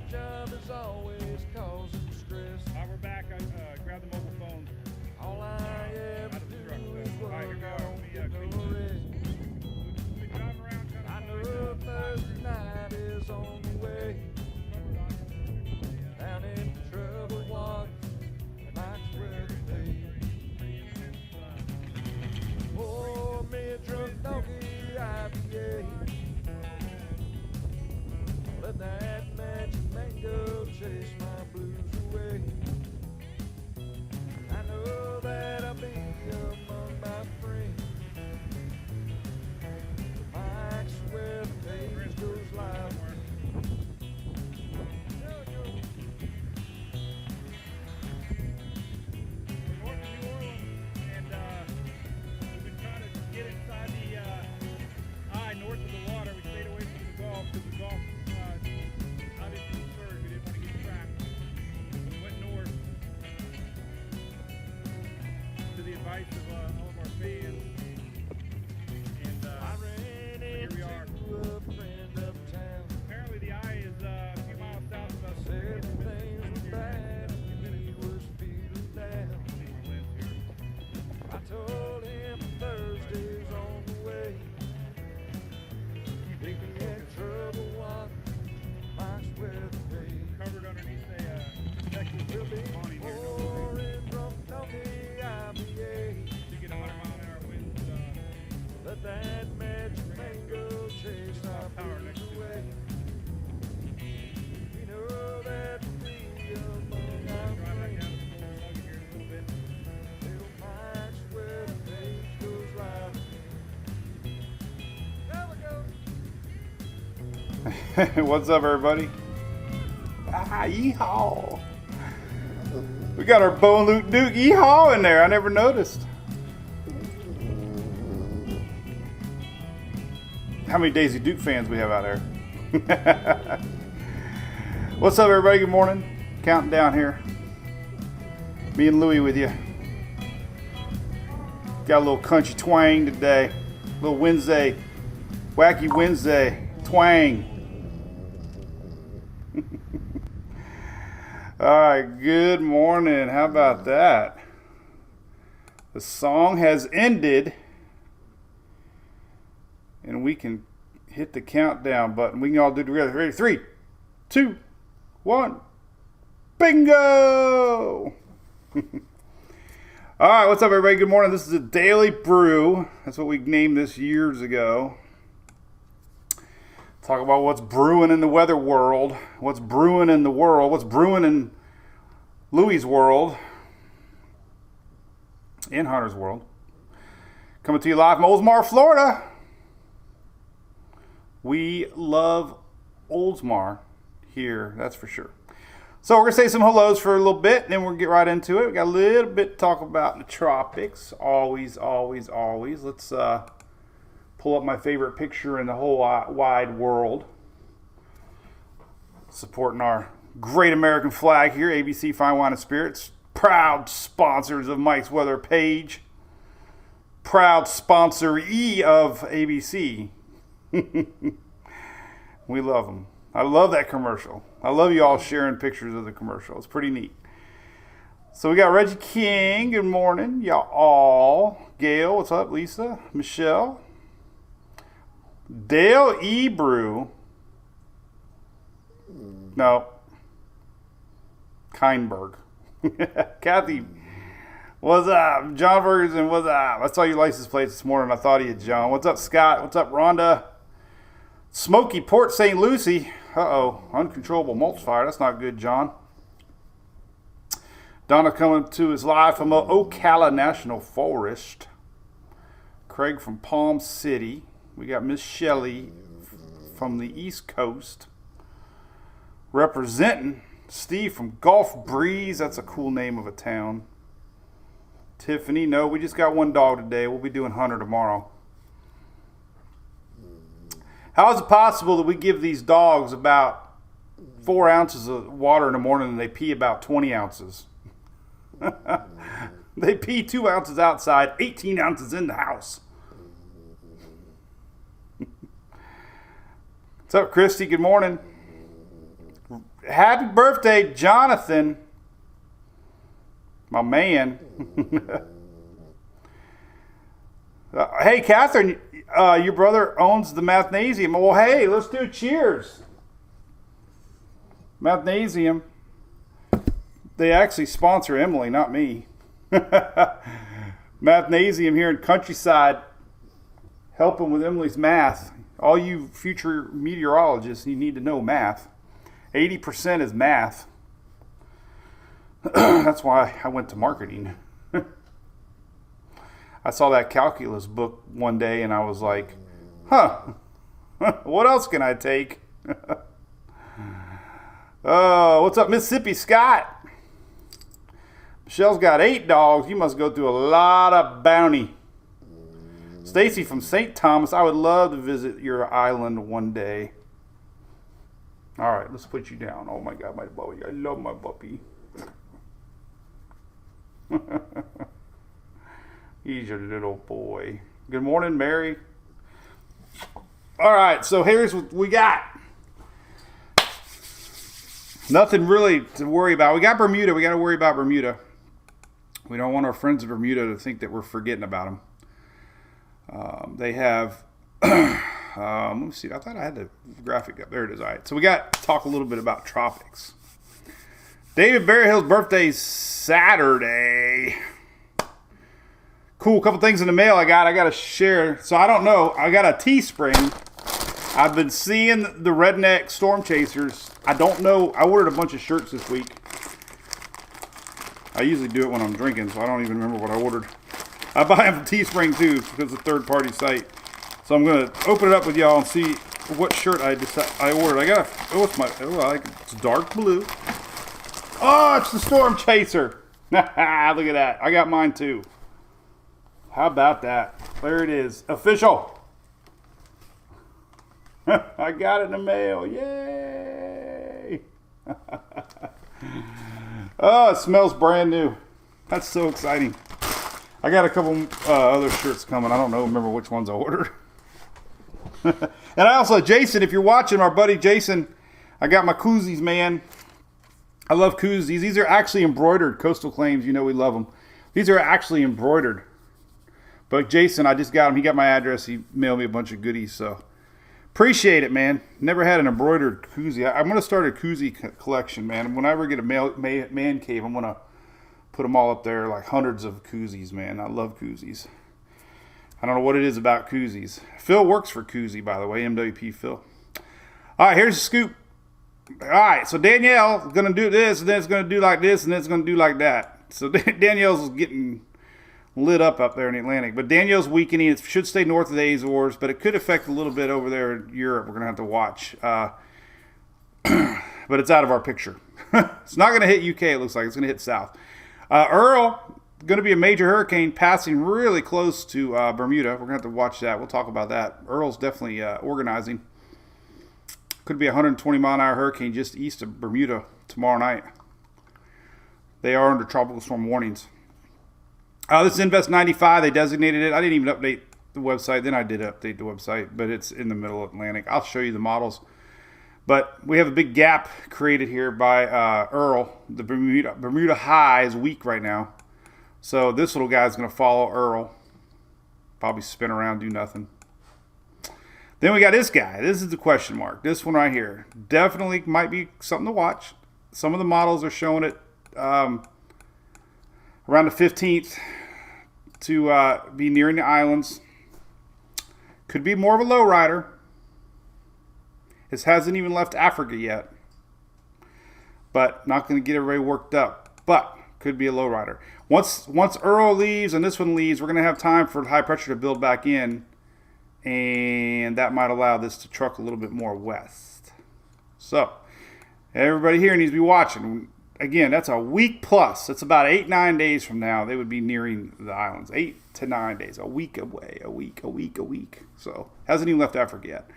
job is always causing stress. We're back. I grabbed the mobile phone. All I ever do is work on getting no rest. We're driving around I know Thursday night is on the way. Down in trouble waters, life's where the pay. Oh, me a drunk donkey IPA. Let that magic mango chase my blues away. I know that I'll be among my friends. Mike's where the page goes live. north of New Orleans, and we've been trying to get inside the eye north of the water. We stayed away from the Gulf because the Gulf obviously was surge. We didn't want to get trapped. So we went north to the advice of all of our fans. And I ran here we are. into a friend uptown. Apparently the eye is a few miles south of us. Said things were bad and he was feeling down. I told him Thursday's on the way. He can get trouble one, Mike's where the pay. Covered underneath a Texas We'll be awning here. pouring drunk donkey IPA. To get 100-mile-an-hour winds. Let that magic mango chase our Power next blues to away. We know that we among our Drive back friends. down to the Full Slugger here in a little bit. Little Mike's where the page goes live. There we go. What's up, everybody? Yeehaw! We got our Bo and Luke Duke yeehaw in there. I never noticed. How many Daisy Duke fans we have out there? What's up, everybody? Good morning. Counting down here. Me and Louie with you. Got a little country twang today. A little Wednesday. Wacky Wednesday. Twang. All right, good morning. How about that? The song has ended, and we can hit the countdown button. We can all do it together. Ready? 3, 2, 1. Bingo! All right, what's up, everybody? Good morning. This is a Daily Brew. That's what we named this years ago. Talk about what's brewing in the weather world, what's brewing in the world, what's brewing in Louie's world, in Hunter's world. Coming to you live from Oldsmar, Florida. We love Oldsmar here, that's for sure. So we're going to say some hellos for a little bit, and then we'll get right into it. We got a little bit to talk about in the tropics. Always, always, always. Let's pull up my favorite picture in the whole wide world. Supporting our great American flag here, ABC Fine Wine and Spirits. Proud sponsors of Mike's Weather page. Proud sponsoree of ABC. We love them. I love that commercial. I love you all sharing pictures of the commercial. It's pretty neat. So we got Reggie King. Good morning, y'all all. Gail, what's up? Lisa, Michelle. Dale E. Brew. No. Kindberg. Kathy, what's up? John Ferguson, what's up? I saw your license plates this morning. I thought of you, John. What's up, Scott? What's up, Rhonda? Smoky Port St. Lucie. Uh-oh. Uncontrollable mulch fire. That's not good, John. Donna coming to us live from Ocala National Forest. Craig from Palm City. We got Miss Shelley from the East Coast. Representing Steve from Gulf Breeze. That's a cool name of a town. Tiffany, no, we just got one dog today. We'll be doing Hunter tomorrow. How is it possible that we give these dogs about 4 ounces of water in the morning and they pee about 20 ounces? They pee 2 ounces outside, 18 ounces in the house. What's up, Christy? Good morning. Happy birthday, Jonathan. My man. Hey, Catherine, your brother owns the Mathnasium. Well, hey, let's do cheers. Mathnasium. They actually sponsor Emily, not me. Mathnasium here in Countryside, helping with Emily's math. All you future meteorologists, you need to know math. 80% is math. That's why I went to marketing. I saw that calculus book one day and I was like, what else can I take? What's up, Mississippi Scott? Michelle's got 8 dogs. You must go through a lot of bounty. Stacy from St. Thomas, I would love to visit your island one day. All right, let's put you down. Oh my God, my puppy. I love my puppy. He's your little boy. Good morning, Mary. All right, so here's what we got. Nothing really to worry about. We got Bermuda. We got to worry about Bermuda. We don't want our friends in Bermuda to think that we're forgetting about them. They have, let me see. I thought I had the graphic up. There it is. All right. So we got to talk a little bit about tropics. David Berryhill's birthday's Saturday. Cool. Couple things in the mail I got to share. So I don't know. I got a Teespring. I've been seeing the Redneck Storm Chasers. I don't know. I ordered a bunch of shirts this week. I usually do it when I'm drinking, so I don't even remember what I ordered. I buy them from Teespring too, because it's a third-party site. So I'm gonna open it up with y'all and see what shirt I ordered. I got it's dark blue. Oh, it's the Storm Chaser. Look at that. I got mine too. How about that? There it is, official. I got it in the mail. Yay! Oh, it smells brand new. That's so exciting. I got a couple other shirts coming. I don't remember which ones I ordered. And I also, Jason, if you're watching, our buddy Jason, I got my koozies, man. I love koozies. These are actually embroidered. Coastal Claims, you know we love them. These are actually embroidered. But Jason, I just got him. He got my address. He mailed me a bunch of goodies, so appreciate it, man. Never had an embroidered koozie. I'm going to start a koozie collection, man. When I ever get a man cave, I'm going to put them all up there, like hundreds of koozies, man. I love koozies. I don't know what it is about koozies. Phil works for Koozie, by the way, MWP Phil. All right, here's the scoop. All right, so Danielle is going to do this, and then it's going to do like this, and then it's going to do like that. So Danielle's getting lit up there in the Atlantic. But Danielle's weakening. It should stay north of the Azores, but it could affect a little bit over there in Europe. We're going to have to watch. But it's out of our picture. It's not going to hit UK, it looks like. It's going to hit south. Earl, going to be a major hurricane passing really close to Bermuda. We're going to have to watch that. We'll talk about that. Earl's definitely organizing. Could be a 120-mile-an-hour hurricane just east of Bermuda tomorrow night. They are under tropical storm warnings. This is Invest 95. They designated it. I didn't even update the website. Then I did update the website, but it's in the middle of Atlantic. I'll show you the models. But we have a big gap created here by Earl. The Bermuda high is weak right now. So this little guy is going to follow Earl. Probably spin around, do nothing. Then we got this guy. This is the question mark. This one right here. Definitely might be something to watch. Some of the models are showing it around the 15th to be nearing the islands. Could be more of a low rider. This hasn't even left Africa yet. But not going to get everybody worked up. But could be a low rider. Once Earl leaves and this one leaves, we're going to have time for high pressure to build back in. And that might allow this to truck a little bit more west. So, everybody here needs to be watching. Again, that's a week plus. That's about 8-9 days from now. They would be nearing the islands. 8 to 9 days. A week away. A week. So, hasn't even left Africa yet.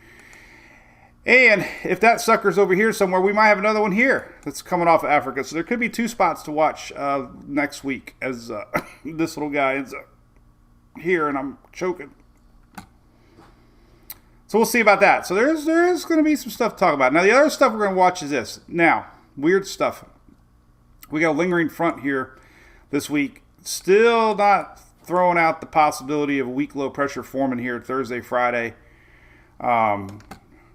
And if that sucker's over here somewhere, we might have another one here that's coming off of Africa. So, there could be 2 spots to watch next week as this little guy ends up here and I'm choking. So we'll see about that. So there is going to be some stuff to talk about. Now the other stuff we're going to watch is this. Now, weird stuff. We got a lingering front here this week. Still not throwing out the possibility of a weak low pressure forming here Thursday, Friday. None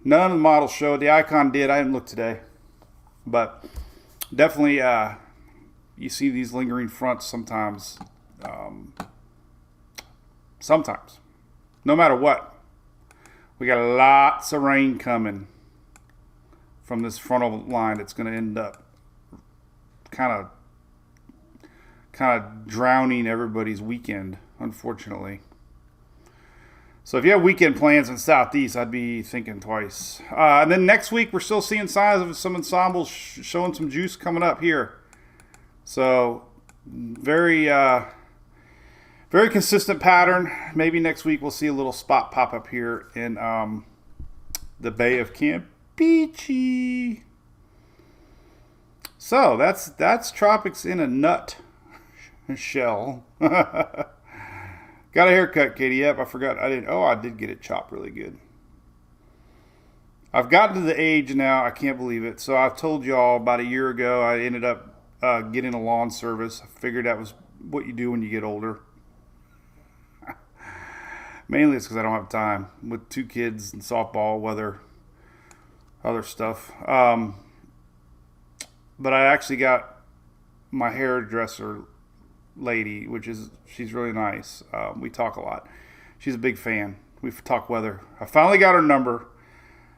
of the models showed. The Icon did. I didn't look today. But definitely you see these lingering fronts sometimes. Sometimes. No matter what. We got lots of rain coming from this frontal line. It's going to end up kind of drowning everybody's weekend, unfortunately. So if you have weekend plans in Southeast, I'd be thinking twice. And then next week, we're still seeing signs of some ensembles showing some juice coming up here. So very consistent pattern. Maybe next week we'll see a little spot pop up here in the Bay of Campeche. So that's tropics in a nut shell. Got a haircut, Katie. Yep, I forgot. I did get it chopped really good. I've gotten to the age now, I can't believe it. So I've told y'all about a year ago, I ended up getting a lawn service. I figured that was what you do when you get older. Mainly it's because I don't have time with 2 kids and softball, other stuff. But I actually got my hairdresser lady, she's really nice. We talk a lot. She's a big fan. We talk weather. I finally got her number.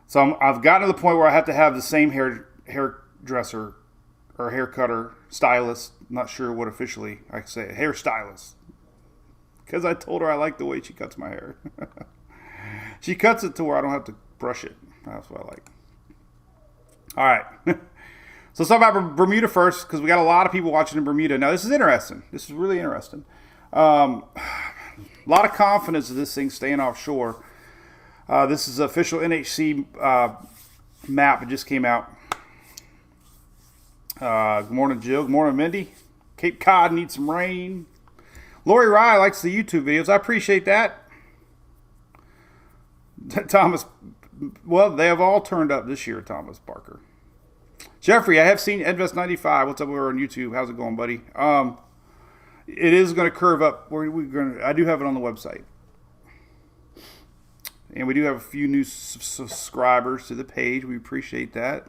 So I've gotten to the point where I have to have the same hairdresser or hair cutter, stylist. Not sure what officially I can say. Hair stylist. Because I told her I like the way she cuts my hair. She cuts it to where I don't have to brush it. That's what I like. All right. So let's talk about Bermuda first, because we got a lot of people watching in Bermuda. Now, this is interesting. This is really interesting. A lot of confidence in this thing staying offshore. This is the official NHC map. It just came out. Good morning, Jill. Good morning, Mindy. Cape Cod needs some rain. Lori Rye likes the YouTube videos. I appreciate that. Thomas, well, they have all turned up this year, Thomas Barker. Jeffrey, I have seen Edvest 95. What's up over on YouTube? How's it going, buddy? It is going to curve up. I do have it on the website. And we do have a few new subscribers to the page. We appreciate that,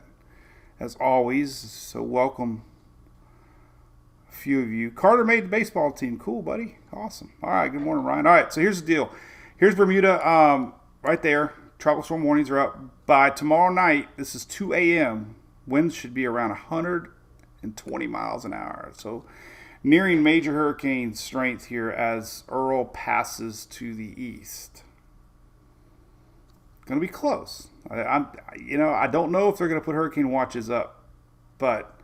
as always. So welcome, a few of you. Carter made the baseball team. Cool, buddy. Awesome. All right, good morning, Ryan. All right, so here's the deal. Here's Bermuda right there. Tropical storm warnings are up. By tomorrow night, this is 2 a.m., winds should be around 120 miles an hour. So nearing major hurricane strength here as Earl passes to the east. Going to be close. I don't know if they're going to put hurricane watches up, but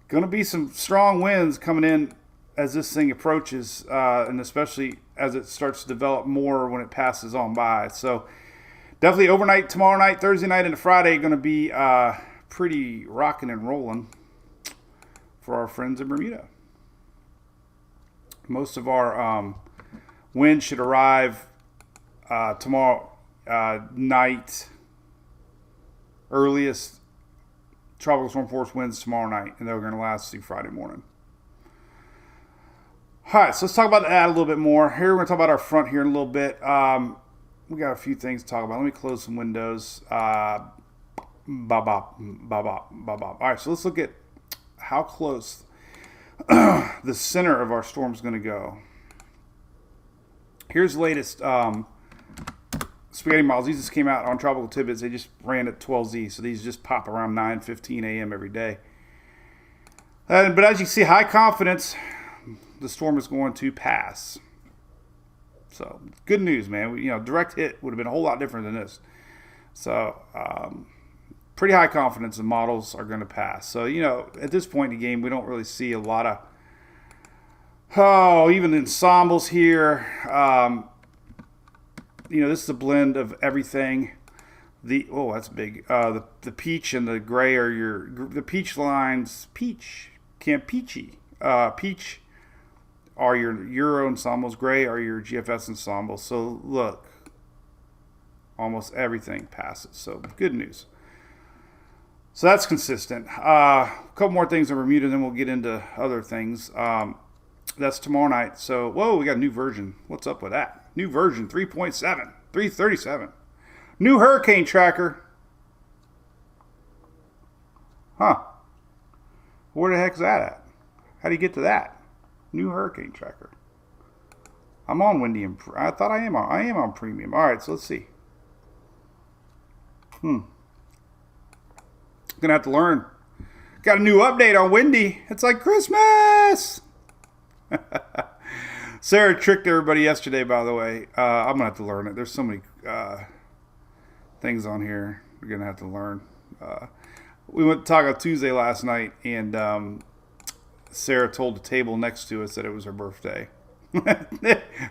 going to be some strong winds coming in as this thing approaches, and especially as it starts to develop more when it passes on by. So definitely overnight, tomorrow night, Thursday night, and Friday going to be pretty rocking and rolling for our friends in Bermuda. Most of our wind should arrive tomorrow night. Earliest tropical storm force winds tomorrow night, and they're going to last through Friday morning. All right, so let's talk about that a little bit more. Here we're going to talk about our front here in a little bit. We got a few things to talk about. Let me close some windows. All right, so let's look at how close the center of our storm is going to go. Here's the latest spaghetti models. These just came out on Tropical Tidbits. They just ran at 12Z, so these just pop around 9:15 a.m. every day. But as you see, high confidence, the storm is going to pass. So good news, man. Direct hit would have been a whole lot different than this. So pretty high confidence the models are going to pass. So, at this point in the game, we don't really see a lot of, even ensembles here. This is a blend of everything. That's big. The peach and the gray are the peach lines. Campeche. Peach are your Euro ensembles. Gray are your GFS ensembles. So look, almost everything passes. So good news. So that's consistent. A couple more things in Bermuda, then we'll get into other things. That's tomorrow night. So, whoa, we got a new version. What's up with that? New version 3.7, 337. New hurricane tracker. Huh. Where the heck's that at? How do you get to that? New hurricane tracker. I'm on Windy and I thought I am on premium. All right, so let's see. Gonna have to learn. Got a new update on Windy. It's like Christmas. Sarah tricked everybody yesterday, by the way. I'm gonna have to learn it. There's so many things on here we're gonna have to learn. We went to Taco Tuesday last night, and Sarah told the table next to us that it was her birthday.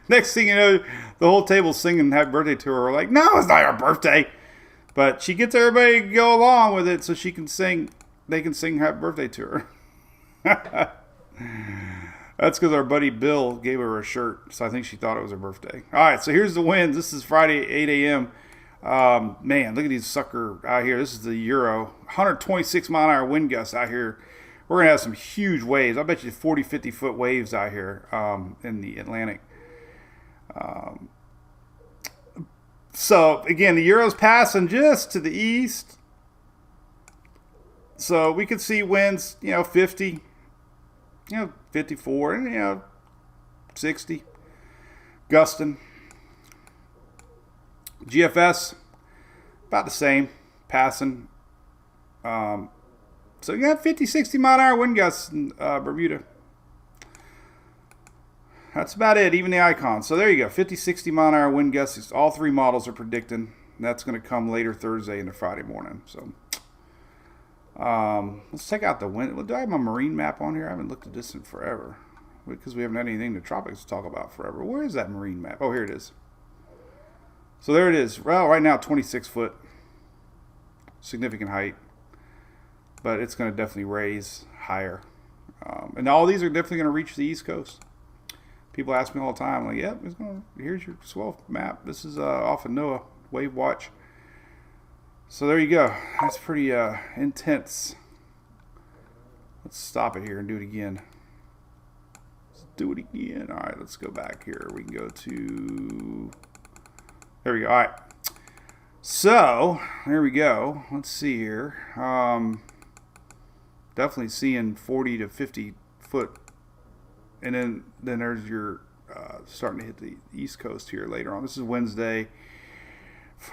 Next thing you know, the whole table's singing happy birthday to her. We're like, no, it's not her birthday. But she gets everybody to go along with it so she can sing. They can sing happy birthday to her. That's because our buddy Bill gave her a shirt, so I think she thought it was her birthday. All right, so here's the winds. This is Friday, 8 a.m. Man, look at these sucker out here. This is the Euro. 126 mile an hour wind gusts out here. We're going to have some huge waves. I bet you 40, 50 foot waves out here in the Atlantic. So, again, the Euro's passing just to the east. So, we could see winds, 50, 54, 60. Gusting. GFS, about the same, passing. So you got 50, 60 mile an hour wind gusts in Bermuda. That's about it, even the icons. So there you go, 50, 60 mile an hour wind gusts. All three models are predicting. That's going to come later Thursday into Friday morning. So let's check out the wind. Do I have my marine map on here? I haven't looked at this in forever because we haven't had anything in the tropics to talk about forever. Where is that marine map? Oh, here it is. So there it is. Well, right now, 26 foot. Significant height. But it's going to definitely raise higher. And all these are definitely going to reach the East Coast. People ask me all the time, like, yep, here's your swell map. This is off of NOAA Wave Watch. So there you go. That's pretty intense. Let's stop it here and do it again. Let's do it again. All right, let's go back here. We can go to... There we go. All right. So, there we go. Let's see here. Definitely seeing 40 to 50 foot. And then there's your starting to hit the East Coast here later on. This is Wednesday.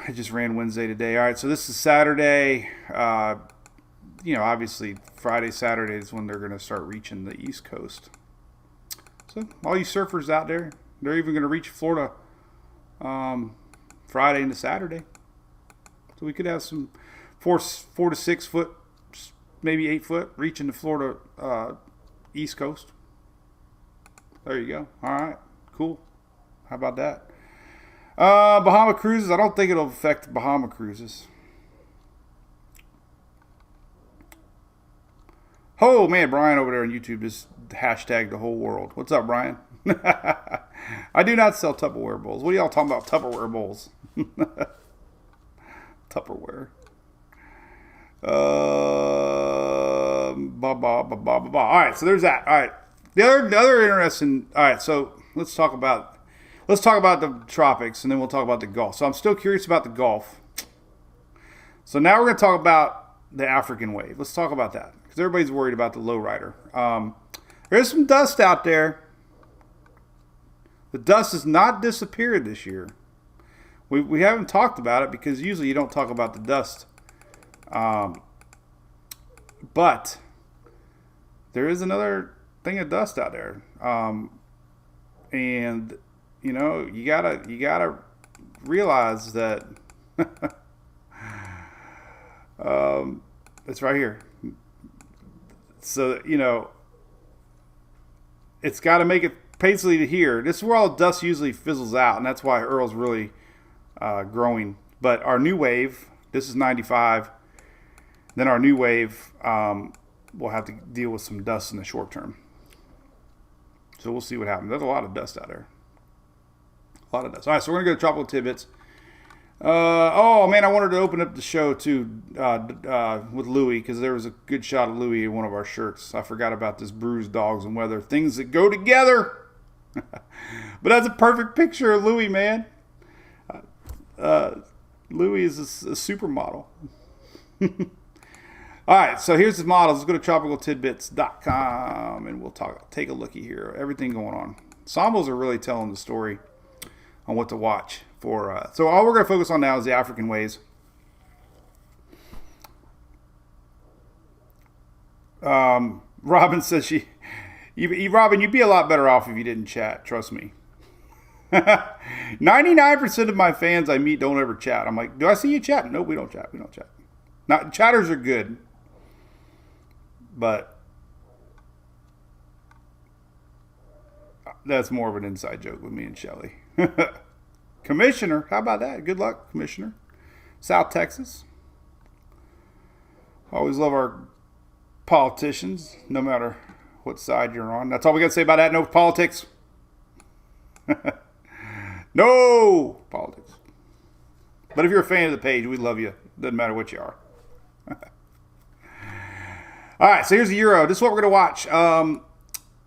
I just ran Wednesday today. All right, so this is Saturday. Obviously Friday, Saturday is when they're going to start reaching the East Coast. So all you surfers out there, they're even going to reach Florida Friday into Saturday. So we could have some 4 to 6 foot, maybe 8 foot, reaching the Florida East Coast. There you go. All right, cool. How about that? Bahama cruises. I don't think it'll affect Bahama cruises. Oh man, Brian over there on YouTube just hashtagged the whole world. What's up, Brian? I do not sell Tupperware bowls. What are y'all talking about, Tupperware bowls? Tupperware. All right, so there's that. All right, the other interesting. All right, so let's talk about the tropics, and then we'll talk about the Gulf. So I'm still curious about the Gulf. So now we're going to talk about the African wave. Let's talk about that because everybody's worried about the lowrider. There's some dust out there. The dust has not disappeared this year. We haven't talked about it because usually you don't talk about the dust. But there is another thing of dust out there. And you gotta realize that it's right here. So it's got to make it basically to here. This is where all the dust usually fizzles out, and that's why Earl's really growing. But our new wave, this is 95. Then our new wave, we'll have to deal with some dust in the short term. So we'll see what happens. There's a lot of dust out there. A lot of dust. All right, so we're going to go to tropical tidbits. Oh man, I wanted to open up the show too with Louie because there was a good shot of Louie in one of our shirts. I forgot about this Brews, Dogs, and Weather, things that go together. But that's a perfect picture of Louie, man. Louie is a supermodel. All right, so here's his models. Let's go to tropicaltidbits.com and we'll take a looky here. Everything going on. Ensembles are really telling the story on what to watch for. So all we're going to focus on now is the African ways. Robin says Robin, you'd be a lot better off if you didn't chat. Trust me. 99% of my fans I meet don't ever chat. I'm like, do I see you chatting? No, we don't chat. We don't chat. Not chatters are good, but that's more of an inside joke with me and Shelly. Commissioner, how about that? Good luck, Commissioner. South Texas. Always love our politicians, no matter what side you're on. That's all we got to say about that. No politics. No politics. But if you're a fan of the page, we love you. Doesn't matter what you are. All right, so here's the Euro. This is what we're going to watch.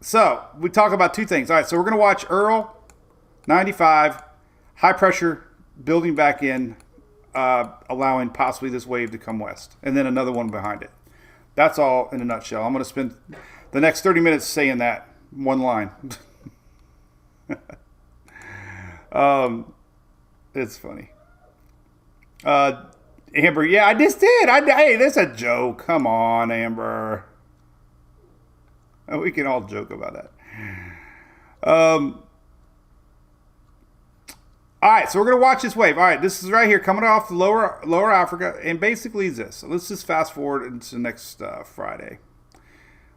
So we talk about two things. All right, so we're going to watch Earl, 95, high pressure, building back in, allowing possibly this wave to come west, and then another one behind it. That's all in a nutshell. I'm going to spend the next 30 minutes saying that one line. It's funny. Amber, yeah, I just did. Hey, that's a joke. Come on, Amber. We can all joke about that. All right, so we're going to watch this wave. All right, this is right here coming off the lower Africa, and basically is this. So let's just fast forward into next Friday.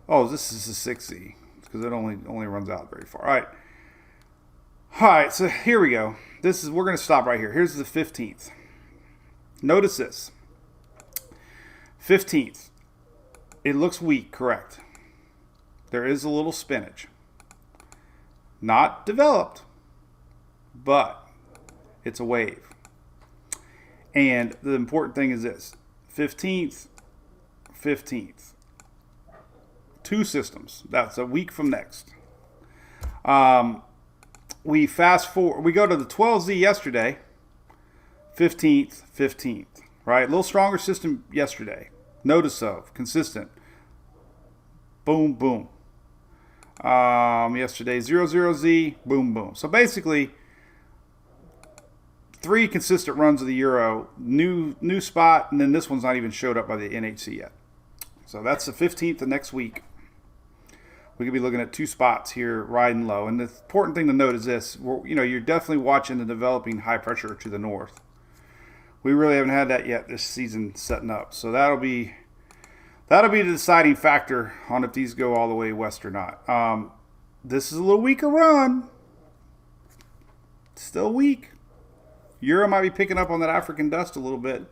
Oh, this is a 60 because it only runs out very far. All right, so here we go. We're going to stop right here. Here's the 15th. Notice this. 15th. It looks weak, correct. There is a little spinach. Not developed, but it's a wave. And the important thing is this. 15th. 2 systems. That's a week from next. We fast forward. We go to the 12Z yesterday. 15th, right? A little stronger system yesterday. Notice of, consistent. Boom, boom. Yesterday, 00Z, boom, boom. So basically, 3 consistent runs of the Euro, new spot, and then this one's not even showed up by the NHC yet. So that's the 15th of next week. We could be looking at 2 spots here riding low. And the important thing to note is this. You're definitely watching the developing high pressure to the north. We really haven't had that yet this season setting up. So that'll be the deciding factor on if these go all the way west or not. This is a little weaker run. Still weak. Euro might be picking up on that African dust a little bit.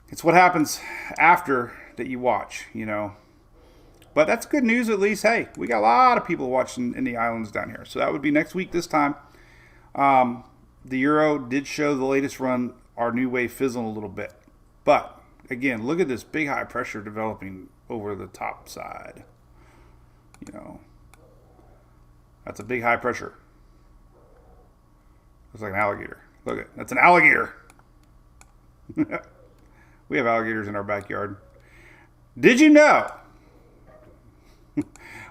It's what happens after that you watch, But that's good news at least. Hey, we got a lot of people watching in the islands down here. So that would be next week this time. The Euro did show the latest run, our new wave fizzling a little bit. But, again, look at this big high pressure developing over the top side. That's a big high pressure. Looks like an alligator. Look at that's an alligator. We have alligators in our backyard. Did you know?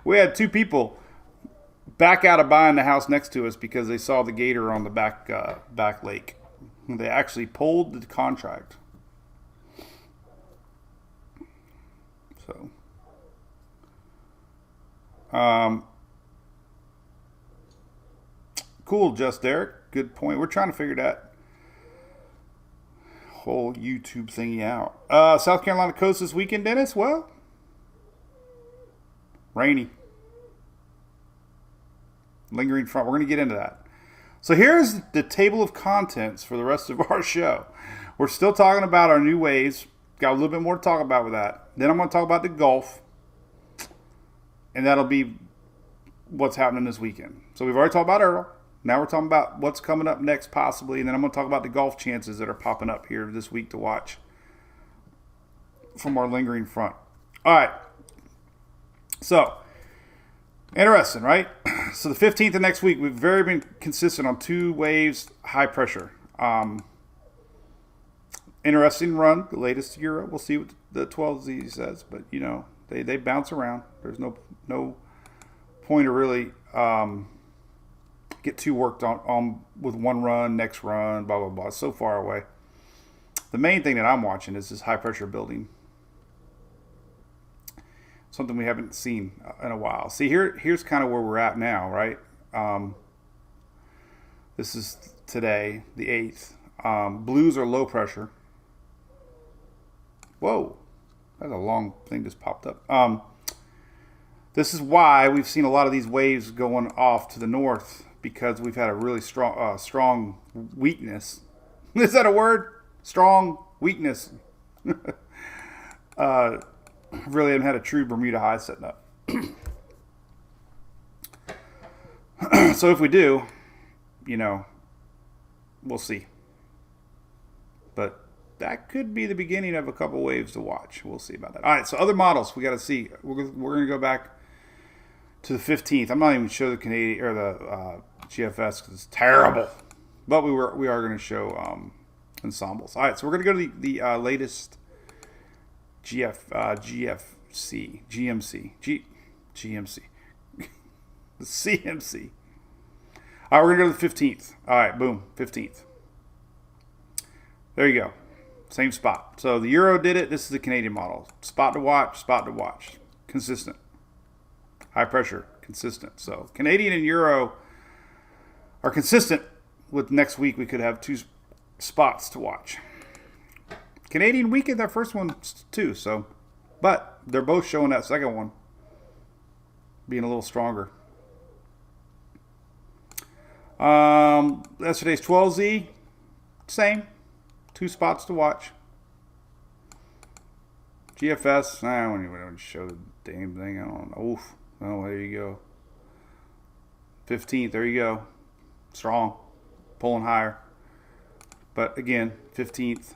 We had 2 people back out of buying the house next to us because they saw the gator on the back lake. They actually pulled the contract. So, cool, Just Derek. Good point. We're trying to figure that whole YouTube thingy out. South Carolina coast this weekend, Dennis. Well, rainy. Lingering front. We're going to get into that. So here's the table of contents for the rest of our show. We're still talking about our new waves. Got a little bit more to talk about with that. Then I'm going to talk about the Gulf. And that'll be what's happening this weekend. So we've already talked about Earl, Now we're talking about what's coming up next, possibly, and then I'm going to talk about the golf chances that are popping up here this week to watch from our lingering front. All right. So, interesting, right? So the 15th of next week, we've been consistent on 2 waves, high pressure. Interesting run, the latest Euro. We'll see what the 12Z says, but they bounce around. There's no point to really get too worked on with one run, next run, blah blah blah. It's so far away. The main thing that I'm watching is this high pressure building. Something we haven't seen in a while. See, here's kind of where we're at now, right? This is today, the 8th. Blues are low pressure. Whoa, that's a long thing just popped up. This is why we've seen a lot of these waves going off to the north, because we've had a really strong weakness. Is that a word? Strong weakness. Really haven't had a true Bermuda high setting up. So if we do, we'll see. But that could be the beginning of a couple waves to watch. We'll see about that. All right, so other models we got to see. We're going to go back to the 15th. I'm not even show the Canadian or the GFS because it's terrible. But we are going to show ensembles. All right, so we're going to go to the latest GMC, the CMC. All right, we're going to go to the 15th. All right, boom, 15th. There you go. Same spot. So the Euro did it. This is the Canadian model. Spot to watch. Consistent. High pressure. Consistent. So Canadian and Euro are consistent with next week. We could have 2 spots to watch. Canadian weakened that first one too. So, but they're both showing that second one being a little stronger. Yesterday's 12Z. Same. 2 spots to watch. GFS, I won't even show the damn thing. I don't know. Oof. Oh, there you go. 15th, there you go. Strong. Pulling higher. But again, 15th.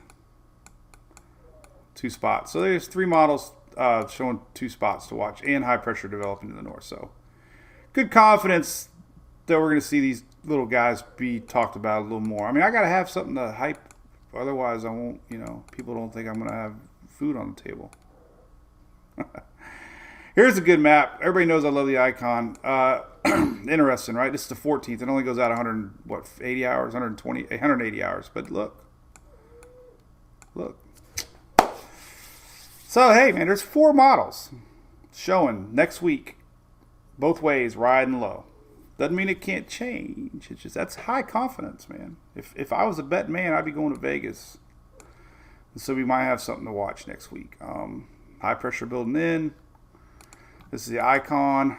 2 spots. So there's 3 models showing 2 spots to watch and high pressure developing to the north. So good confidence that we're going to see these little guys be talked about a little more. I mean, I got to have something to hype. Otherwise, I won't, people don't think I'm going to have food on the table. Here's a good map. Everybody knows I love the icon. Interesting, right? This is the 14th. It only goes out 80 hours, 180 hours. But look. So, hey, man, there's 4 models showing next week. Both ways, riding low. Doesn't mean it can't change. It's just that's high confidence, man. If I was a bet man, I'd be going to Vegas. So we might have something to watch next week. High pressure building in. This is the icon.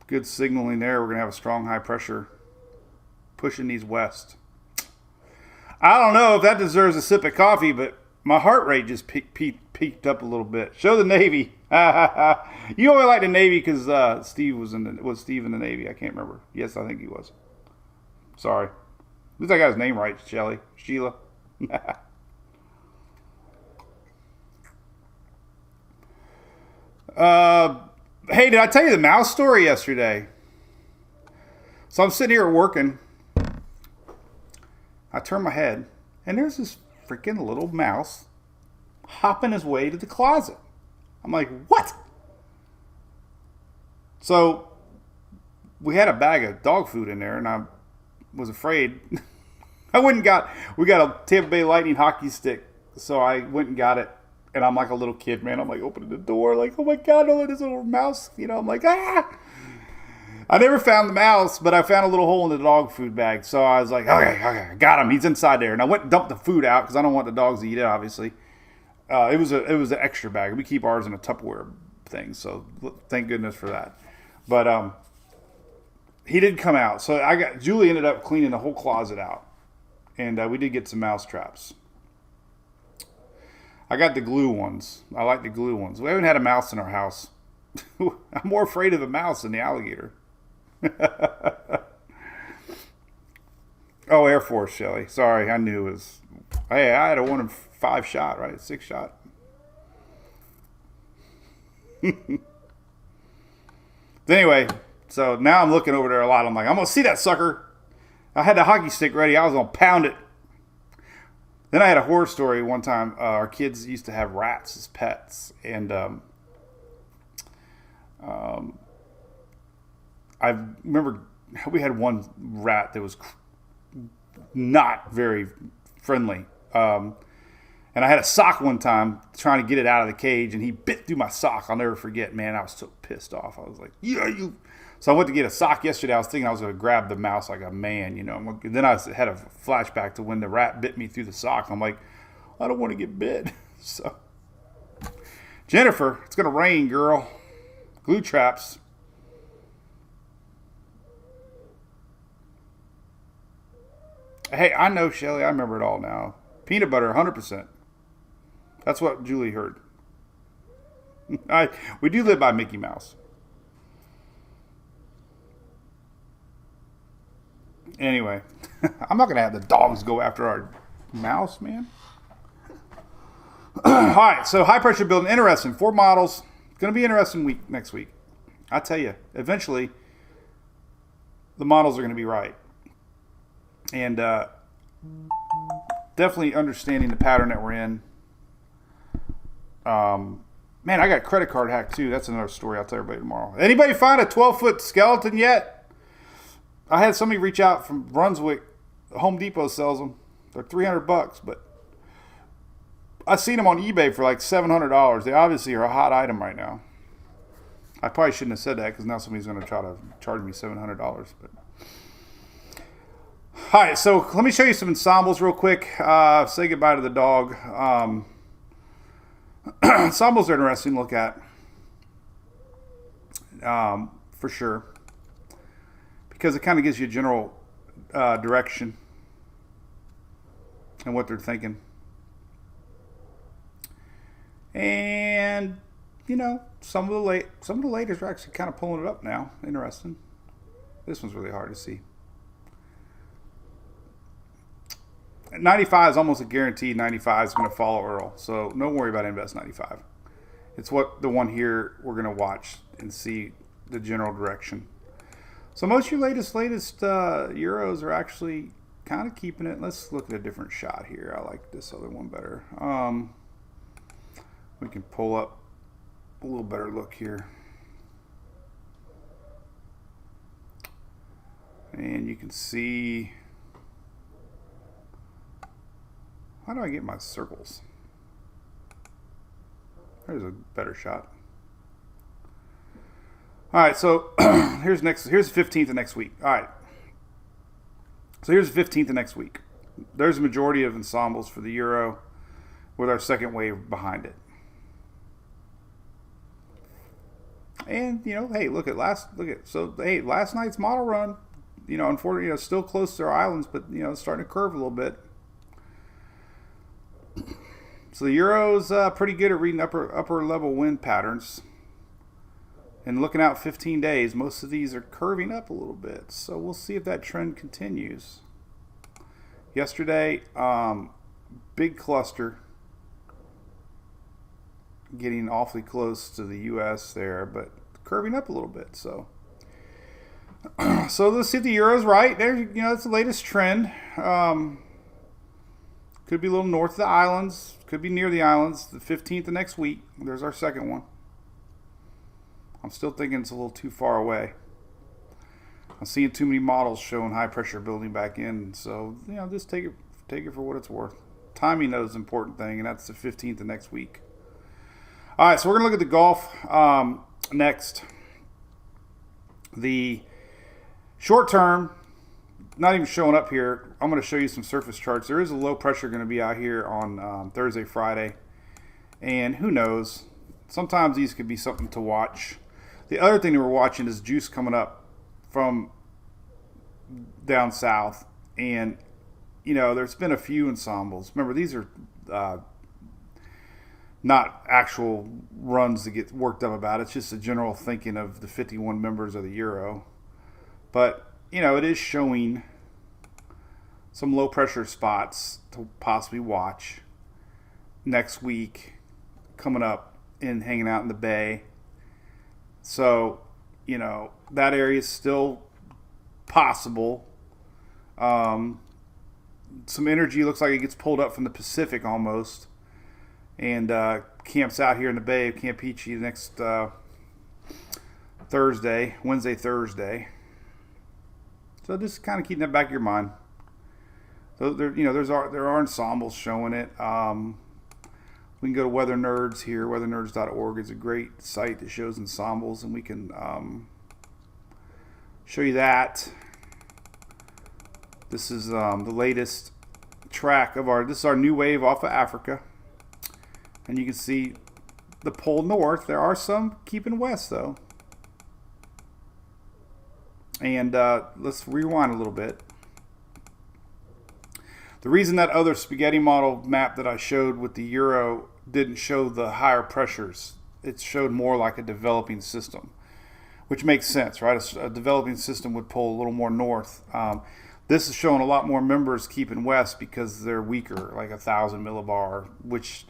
Good signaling there. We're going to have a strong high pressure pushing these west. I don't know if that deserves a sip of coffee, but my heart rate just peaked up a little bit. Show the Navy. You only like the Navy because Steve was Steve in the Navy? I can't remember. Yes, I think he was. Sorry. At least I got his name right, Sheila. Hey, did I tell you the mouse story yesterday? So I'm sitting here working. I turn my head, and there's this freaking little mouse hopping his way to the closet. I'm like, what? So we had a bag of dog food in there, and I was afraid. We got a Tampa Bay Lightning hockey stick, so I went and got it. And I'm like a little kid, man. I'm like opening the door, like, oh my God, oh, this little mouse. I'm like, ah. I never found the mouse, but I found a little hole in the dog food bag. So I was like, okay, I got him. He's inside there. And I went and dumped the food out because I don't want the dogs to eat it, obviously. It was an extra bag. We keep ours in a Tupperware thing, so thank goodness for that. But he did come out. So Julie ended up cleaning the whole closet out. And we did get some mouse traps. I got the glue ones. I like the glue ones. We haven't had a mouse in our house. I'm more afraid of the mouse than the alligator. Oh, Air Force, Shelly. Sorry, I knew it was. Hey, I had a 1 in 5 shot, right? 6 shot. Anyway, so now I'm looking over there a lot. I'm like, I'm gonna see that sucker. I had the hockey stick ready. I was gonna pound it. Then I had a horror story one time. Our kids used to have rats as pets, and I remember we had one rat that was not very friendly. And I had a sock one time trying to get it out of the cage, and he bit through my sock. I'll never forget, man. I was so pissed off. I was like, yeah, you. So I went to get a sock yesterday. I was thinking I was going to grab the mouse like a man, you know. And then I had a flashback to when the rat bit me through the sock. I'm like, I don't want to get bit. So, Jennifer, it's going to rain, girl. Glue traps. Hey, I know, Shelly. I remember it all now. Peanut butter, 100%. That's what Julie heard. We do live by Mickey Mouse. Anyway, I'm not going to have the dogs go after our mouse, man. All right, so high pressure building, interesting. 4 models. It's going to be an interesting week next week. I tell you, eventually, the models are going to be right. And definitely understanding the pattern that we're in. Man, I got credit card hacked too. That's another story I'll tell everybody tomorrow. Anybody find a 12-foot skeleton yet? I had somebody reach out from Brunswick. Home Depot sells them. They're $300, but I seen them on eBay for like $700. They obviously are a hot item right now. I probably shouldn't have said that because now somebody's going to try to charge me $700. But all right, so let me show you some ensembles real quick. Say goodbye to the dog. Ensembles are interesting to look at, for sure, because it kind of gives you a general direction and what they're thinking. And you know, some of the latest are actually kind of pulling it up now. Interesting. This one's really hard to see. 95 is almost a guaranteed 95 is going to follow Earl. So don't worry about Invest 95. It's what the one here we're going to watch and see the general direction. So most of your latest Euros are actually kind of keeping it. Let's look at a different shot here. I like this other one better. We can pull up a little better look here. And you can see... How do I get my circles? There's a better shot. All right, so here's the 15th of next week. All right. So here's the 15th of next week. There's a majority of ensembles for the Euro with our second wave behind it. And hey, last night's model run, unfortunately, still close to our islands, but it's starting to curve a little bit. So the Euro's pretty good at reading upper level wind patterns. And looking out 15 days, most of these are curving up a little bit. So we'll see if that trend continues. Yesterday, big cluster getting awfully close to the U.S. there, but curving up a little bit. So let's see if the Euro's right. There, it's the latest trend. Could be a little north of the islands. Could be near the islands. The 15th of next week. There's our second one. I'm still thinking it's a little too far away. I'm seeing too many models showing high pressure building back in. So, just take it for what it's worth. Timing though is an important thing, and that's the 15th of next week. All right, so we're going to look at the Gulf next. The short term, not even showing up here. I'm going to show you some surface charts. There is a low pressure going to be out here on Thursday, Friday. And who knows? Sometimes these could be something to watch. The other thing that we're watching is juice coming up from down south. And, there's been a few ensembles. Remember, these are not actual runs to get worked up about. It's just a general thinking of the 51 members of the Euro. But, it is showing some low pressure spots to possibly watch next week coming up and hanging out in the bay. So, that area is still possible. Some energy looks like it gets pulled up from the Pacific almost, and camps out here in the Bay of Campeche next Wednesday, Thursday. So just kind of keeping that back of your mind. So there are ensembles showing it. We can go to Weather Nerds here. WeatherNerds.org is a great site that shows ensembles, and we can show you that. This is the latest track of this is our new wave off of Africa. And you can see the pole north. There are some keeping west, though. And let's rewind a little bit. The reason that other spaghetti model map that I showed with the Euro didn't show the higher pressures, it showed more like a developing system, which makes sense, right? A developing system would pull a little more north. This is showing a lot more members keeping west because they're weaker, like 1,000 millibar, which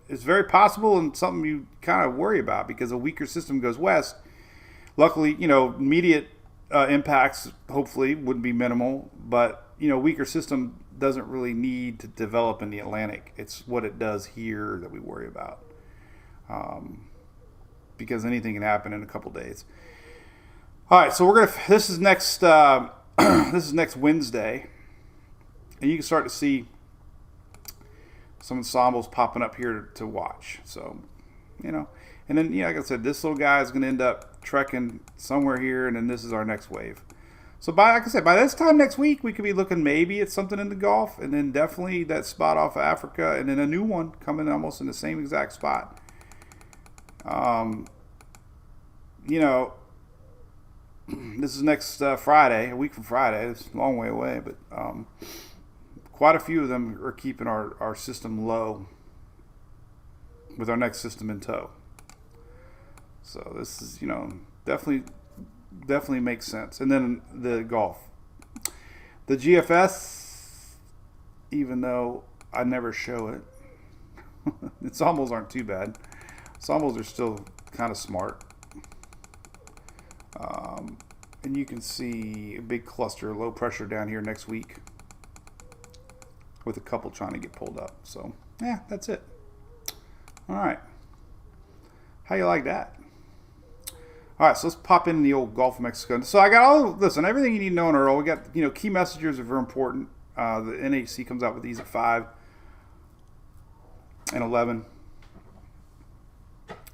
is very possible and something you kind of worry about because a weaker system goes west. Luckily, immediate impacts hopefully wouldn't be minimal, but weaker system doesn't really need to develop in the Atlantic. It's what it does here that we worry about, because anything can happen in a couple days. All right, so this is next this is next Wednesday, and you can start to see some ensembles popping up here to watch. So, and then like I said, this little guy is going to end up trekking somewhere here, and then this is our next wave. So like I said, by this time next week, we could be looking maybe at something in the Gulf, and then definitely that spot off of Africa, and then a new one coming almost in the same exact spot. This is next Friday, a week from Friday. It's a long way away, but quite a few of them are keeping our system low with our next system in tow. So this is, definitely makes sense. And then the Gulf. The GFS, even though I never show it, ensembles aren't too bad. Ensembles are still kind of smart. And you can see a big cluster of low pressure down here next week with a couple trying to get pulled up. So, yeah, that's it. All right. How you like that? All right, so let's pop in the old Gulf of Mexico. So I got everything you need to know in Earl. We got, key messengers are very important. The NHC comes out with these at 5 and 11.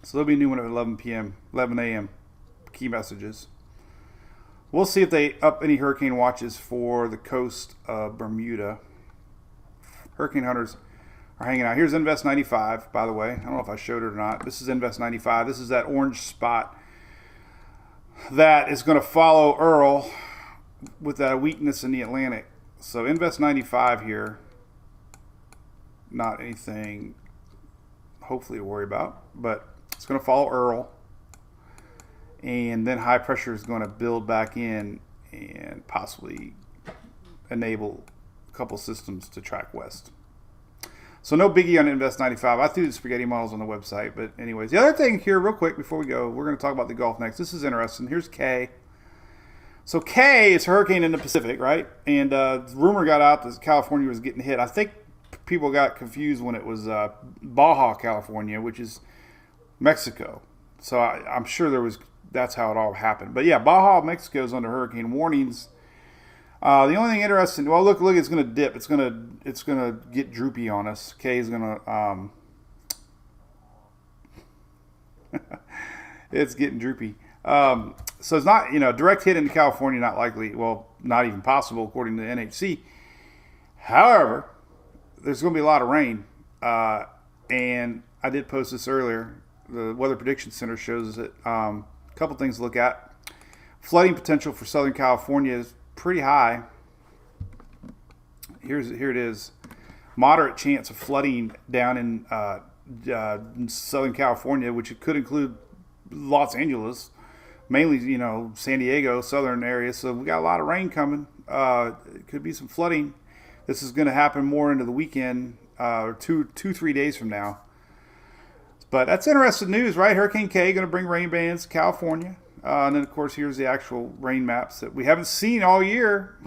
So there'll be a new one at 11 a.m. Key messages. We'll see if they up any hurricane watches for the coast of Bermuda. Hurricane hunters are hanging out. Here's Invest 95, by the way. I don't know if I showed it or not. This is Invest 95. This is that orange spot that is going to follow Earl with that weakness in the Atlantic. So Invest 95 here, not anything hopefully to worry about, but it's going to follow Earl. And then high pressure is going to build back in and possibly enable a couple systems to track west. So no biggie on Invest 95. I threw the spaghetti models on the website. But anyways, the other thing here real quick before we go, we're going to talk about the Gulf next. This is interesting. Here's K. So K is hurricane in the Pacific, right? And rumor got out that California was getting hit. I think people got confused when it was Baja, California, which is Mexico. So I'm sure that's how it all happened. But yeah, Baja, Mexico is under hurricane warnings. The only thing interesting, well, look, it's going to dip. It's going to get droopy on us. K is going to, it's getting droopy. So it's not, direct hit into California, not likely. Well, not even possible according to the NHC. However, there's going to be a lot of rain. And I did post this earlier. The Weather Prediction Center shows that a couple things to look at. Flooding potential for Southern California is pretty high. Here it is. Moderate chance of flooding down in Southern California, which could include Los Angeles, mainly, San Diego, southern area. So we got a lot of rain coming. It could be some flooding. This is going to happen more into the weekend, or 3 days from now. But that's interesting news, right? Hurricane K going to bring rain bands to California. And then, of course, here's the actual rain maps that we haven't seen all year.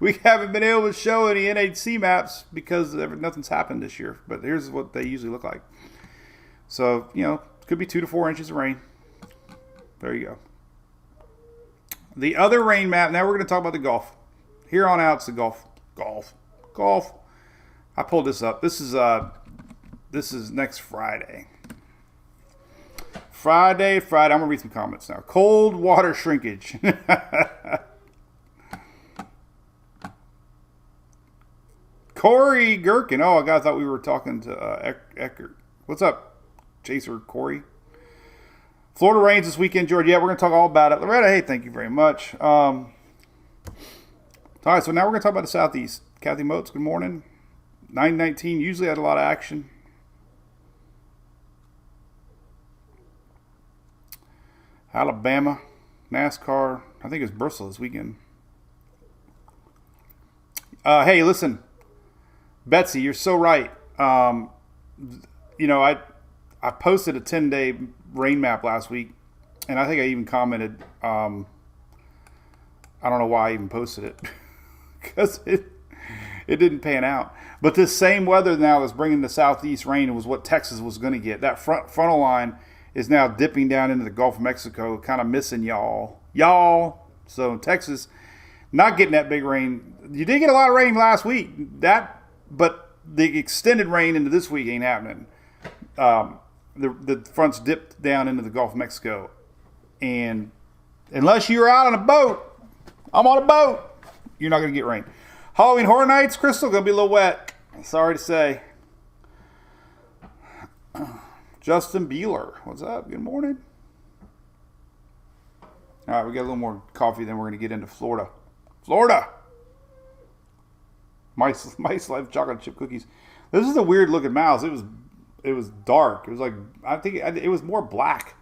We haven't been able to show any NHC maps because nothing's happened this year. But here's what they usually look like. So, it could be 2 to 4 inches of rain. There you go. The other rain map, now we're going to talk about the Gulf. Here on out, it's the Gulf. Gulf. I pulled this up. This is next Friday. Friday. I'm going to read some comments now. Cold water shrinkage. Corey Gherkin. Oh, I thought we were talking to Eckert. What's up, Chaser Corey? Florida rains this weekend, George. Yeah, we're going to talk all about it. Loretta, hey, thank you very much. All right, so now we're going to talk about the Southeast. Kathy Motes, good morning. 919 usually had a lot of action. Alabama, NASCAR. I think it's Bristol this weekend. Hey, listen, Betsy, you're so right. I posted a 10-day rain map last week, and I think I even commented. I don't know why I even posted it because it didn't pan out. But this same weather now that's bringing the southeast rain was what Texas was going to get. That frontal line is now dipping down into the Gulf of Mexico, kind of missing y'all. So Texas not getting that big rain. You did get a lot of rain last week, but the extended rain into this week ain't happening. The fronts dipped down into the Gulf of Mexico, and unless you're out on a boat, I'm on a boat, you're not going to get rain. Halloween Horror Nights, Crystal, going to be a little wet. Sorry to say. Justin Beeler, what's up? Good morning. All right, we got a little more coffee, then we're going to get into Florida. Mice Life chocolate chip cookies. This is a weird looking mouse. It was dark. It was like, I think it was more black.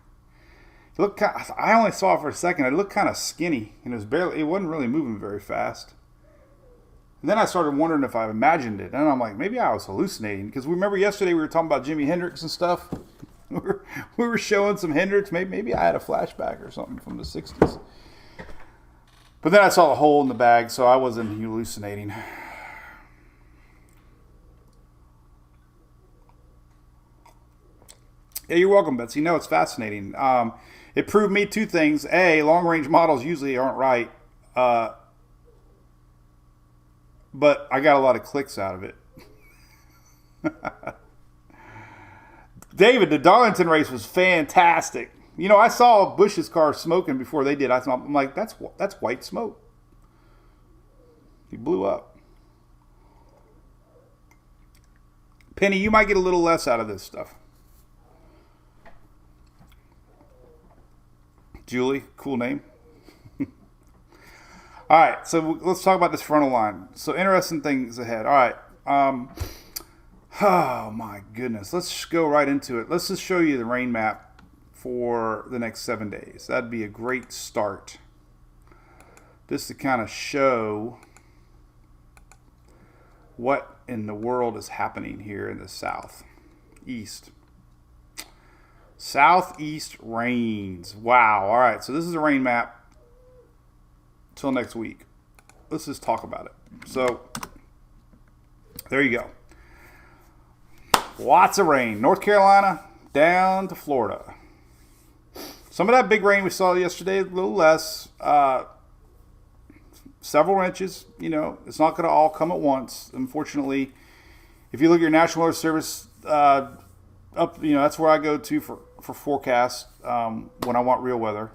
It looked I only saw it for a second. It looked kind of skinny, and it wasn't really moving very fast. And then I started wondering if I imagined it. And I'm like, maybe I was hallucinating. Because remember yesterday we were talking about Jimi Hendrix and stuff? we were showing some Hendrix. Maybe I had a flashback or something from the 60s. But then I saw a hole in the bag, so I wasn't hallucinating. Yeah, you're welcome, Betsy. No, it's fascinating. It proved me two things. A, long-range models usually aren't right. But I got a lot of clicks out of it. David, the Darlington race was fantastic. I saw Bush's car smoking before they did. I'm like, that's white smoke. He blew up. Penny, you might get a little less out of this stuff. Julie, cool name. All right, so let's talk about this frontal line. So interesting things ahead. All right. Oh, my goodness. Let's just go right into it. Let's just show you the rain map for the next 7 days. That'd be a great start. Just to kind of show what in the world is happening here in the southeast. Southeast rains. Wow. All right, so this is a rain map. Till next week. Let's just talk about it. So, there you go. Lots of rain. North Carolina down to Florida. Some of that big rain we saw yesterday, a little less. Several inches. It's not going to all come at once. Unfortunately, if you look at your National Weather Service that's where I go to for forecasts when I want real weather.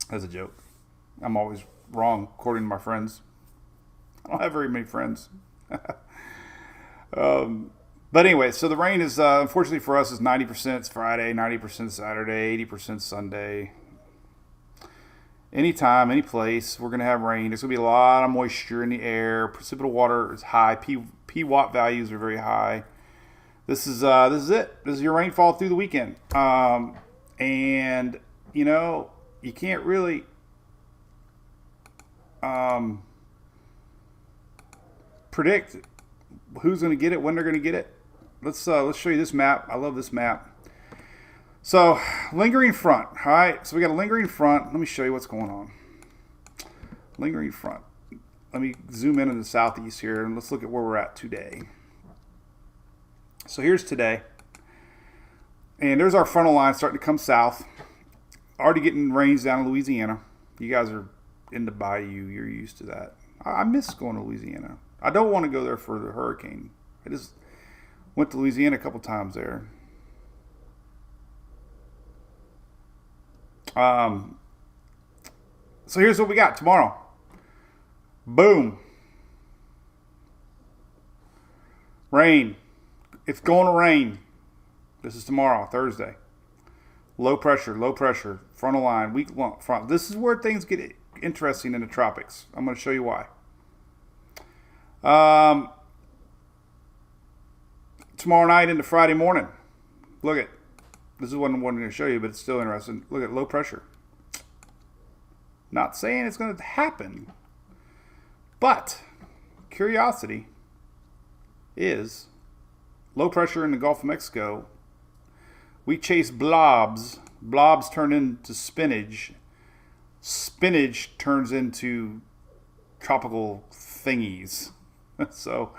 As a joke. I'm always wrong, according to my friends. I don't have very many friends. But anyway, so the rain is, unfortunately for us, is 90% Friday, 90% Saturday, 80% Sunday. Anytime, any place, we're going to have rain. There's going to be a lot of moisture in the air. Precipitable water is high. P watt values are very high. this is it. This is your rainfall through the weekend. And you can't really predict who's going to get it, when they're going to get it. Let's show you this map. I love this map. So, lingering front. All right, so we got a lingering front. Let me show you what's going on. Lingering front. Let me zoom in the southeast here, and let's look at where we're at today. So here's today. And there's our frontal line starting to come south. Already getting rains down in Louisiana. You guys are in the bayou. You're used to that. I miss going to Louisiana. I don't want to go there for the hurricane. I just went to Louisiana a couple times there. So here's what we got tomorrow. Boom. Rain. It's going to rain. This is tomorrow, Thursday. Low pressure, frontal line, weak lump front. This is where things get interesting in the tropics. I'm going to show you why. Tomorrow night into Friday morning. Look at, this is what I'm wanting to show you, but it's still interesting. Look at low pressure. Not saying it's going to happen, but curiosity is low pressure in the Gulf of Mexico. We chase blobs. Blobs turn into spinach. Spinach turns into tropical thingies. So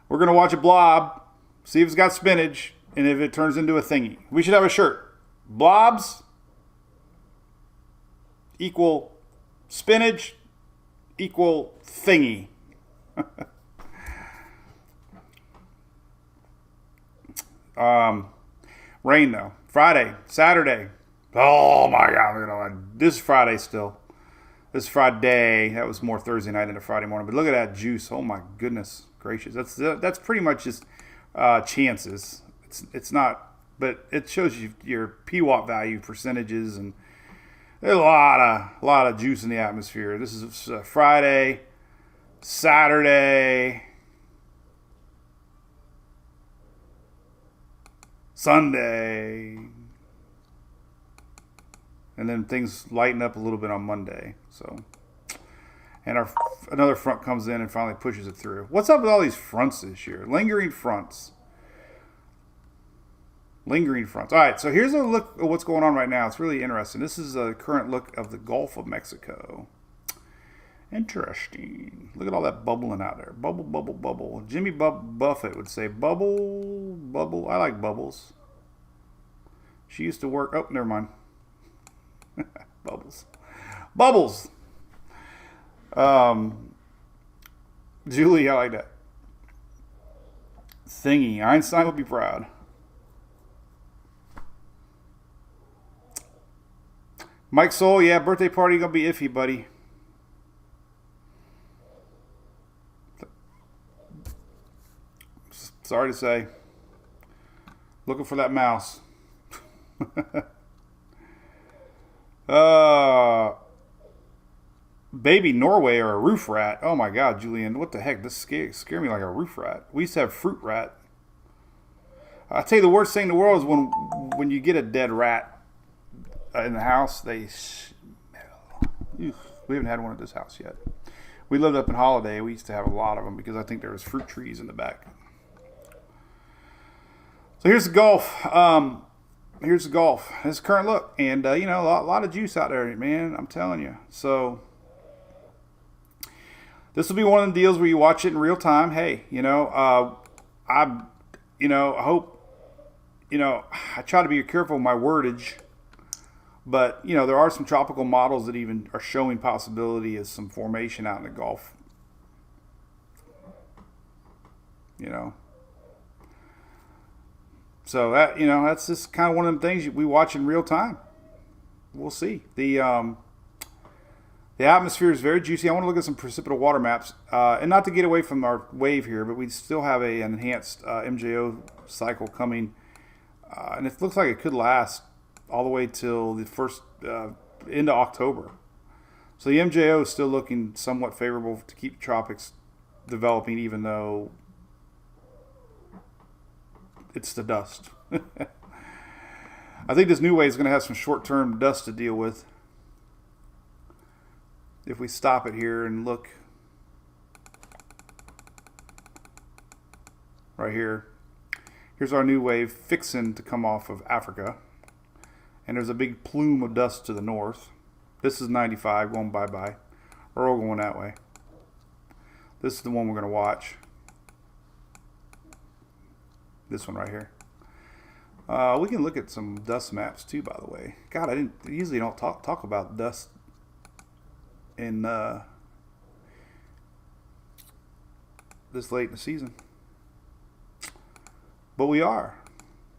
we're going to watch a blob, see if it's got spinach, and if it turns into a thingy. We should have a shirt. Blobs equal spinach equal thingy. Rain though. Friday, Saturday. Oh my God! This is Friday still. This is Friday. That was more Thursday night than a Friday morning. But look at that juice. Oh my goodness gracious. That's pretty much just chances. It's not, but it shows you your PWatt value percentages, and there's a lot of juice in the atmosphere. This is Friday, Saturday, Sunday, and then things lighten up a little bit on Monday. So, and another front comes in and finally pushes it through. What's up with all these fronts this year? Lingering fronts. Lingering fronts. All right, so here's a look at what's going on right now. It's really interesting. This is a current look of the Gulf of Mexico. Interesting. Look at all that bubbling out there. Bubble, bubble, bubble. Jimmy Buffett would say bubble, bubble. I like bubbles. She used to work. Oh, never mind. Bubbles. Bubbles. Julie, I like that. Thingy. Einstein would be proud. Mike Soul, yeah, birthday party gonna be iffy, buddy. Sorry to say. Looking for that mouse. Baby Norway or a roof rat. Oh my God, Julian, what the heck? This scare me like a roof rat. We used to have fruit rat. I'll tell you, the worst thing in the world is when you get a dead rat in the house. They smell. We haven't had one at this house yet. We lived up in Holiday. We used to have a lot of them because I think there was fruit trees in the back. So here's the Gulf. Here's the Gulf. This is the current look. And, a lot of juice out there, man. I'm telling you. So this will be one of the deals where you watch it in real time. Hey, I hope, I try to be careful with my wordage. But, there are some tropical models that even are showing possibility of some formation out in the Gulf. So that, that's just kind of one of them things we watch in real time. We'll see. The atmosphere is very juicy. I want to look at some precipitable water maps. And not to get away from our wave here, but we still have an enhanced MJO cycle coming. And it looks like it could last all the way till the first into October. So the MJO is still looking somewhat favorable to keep the tropics developing, even though it's the dust. I think this new wave is going to have some short-term dust to deal with. If we stop it here and look right here, here's our new wave fixing to come off of Africa. And there's a big plume of dust to the north. This is 95 going bye-bye. Earl going that way. This is the one we're going to watch. This one right here. We can look at some dust maps too, by the way. God, I usually don't talk about dust in this late in the season, but we are.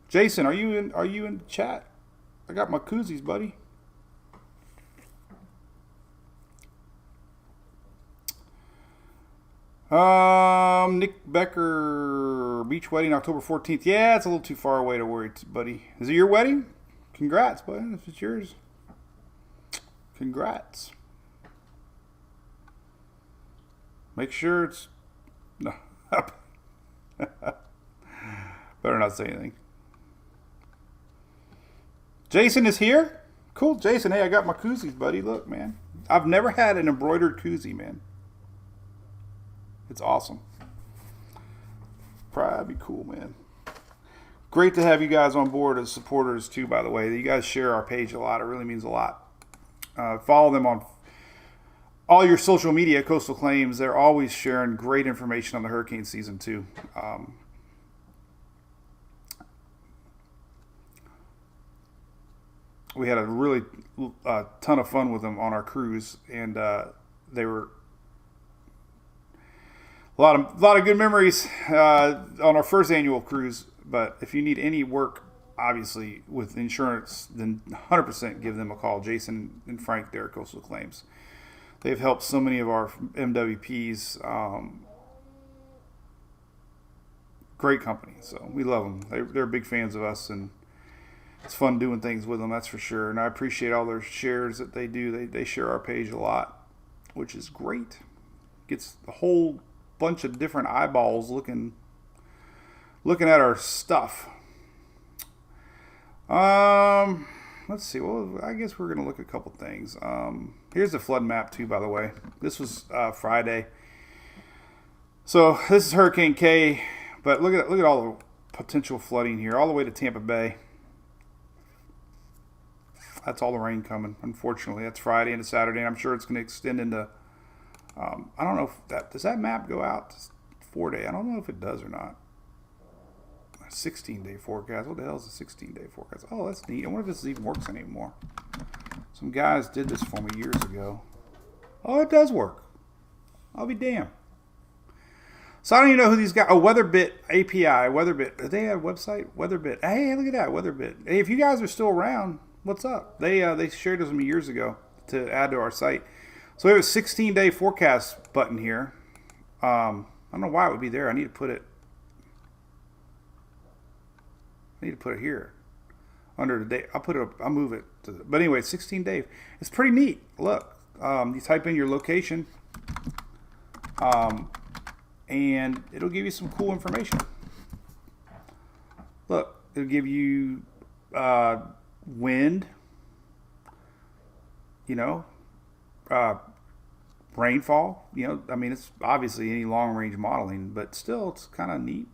Jason, are you in the chat? I got my koozies, buddy. Nick Becker, beach wedding October 14th. Yeah, it's a little too far away to worry, buddy. Is it your wedding? Congrats, buddy. If it's yours, congrats. Make sure it's no. Better not say anything. Jason is here. Cool, Jason. Hey, I got my koozies, buddy. Look, man. I've never had an embroidered koozie, man. It's awesome. Probably be cool, man. Great to have you guys on board as supporters too, by the way. You guys share our page a lot. It really means a lot. Follow them on all your social media, Coastal Claims. They're always sharing great information on the hurricane season too. We had a really ton of fun with them on our cruise, and they were a lot of good memories on our first annual cruise. But if you need any work, obviously with insurance, then 100% give them a call. Jason and Frank there at Coastal Claims. They've helped so many of our MWPs. Great company, so we love them. They're big fans of us, and it's fun doing things with them, that's for sure. And I appreciate all their shares that they do. They share our page a lot, which is great. Gets a whole bunch of different eyeballs looking at our stuff. Let's see. Well, I guess we're gonna look at a couple things. Here's the flood map too, by the way. This was Friday. So this is Hurricane K, but look at all the potential flooding here, all the way to Tampa Bay. That's all the rain coming. Unfortunately, that's Friday into Saturday, and I'm sure it's going to extend into. I don't know if does that map go out to 4 day. I don't know if it does or not. A 16-day forecast. What the hell is a 16-day forecast? Oh, that's neat. I wonder if this even works anymore. Some guys did this for me years ago. Oh, it does work. I'll be damned. So I don't even know who these guys. Oh, WeatherBit API. WeatherBit. Do they have a website? WeatherBit. Hey, look at that. WeatherBit. Hey, if you guys are still around, what's up? They shared this with me years ago to add to our site. So we have a 16-day forecast button here. I don't know why it would be there. I need to put it here under the day. I'll move it to the, but anyway, 16 days. It's pretty neat. Look, you type in your location, and it'll give you some cool information. Look, it'll give you wind, rainfall. I mean, it's obviously any long-range modeling, but still, it's kind of neat.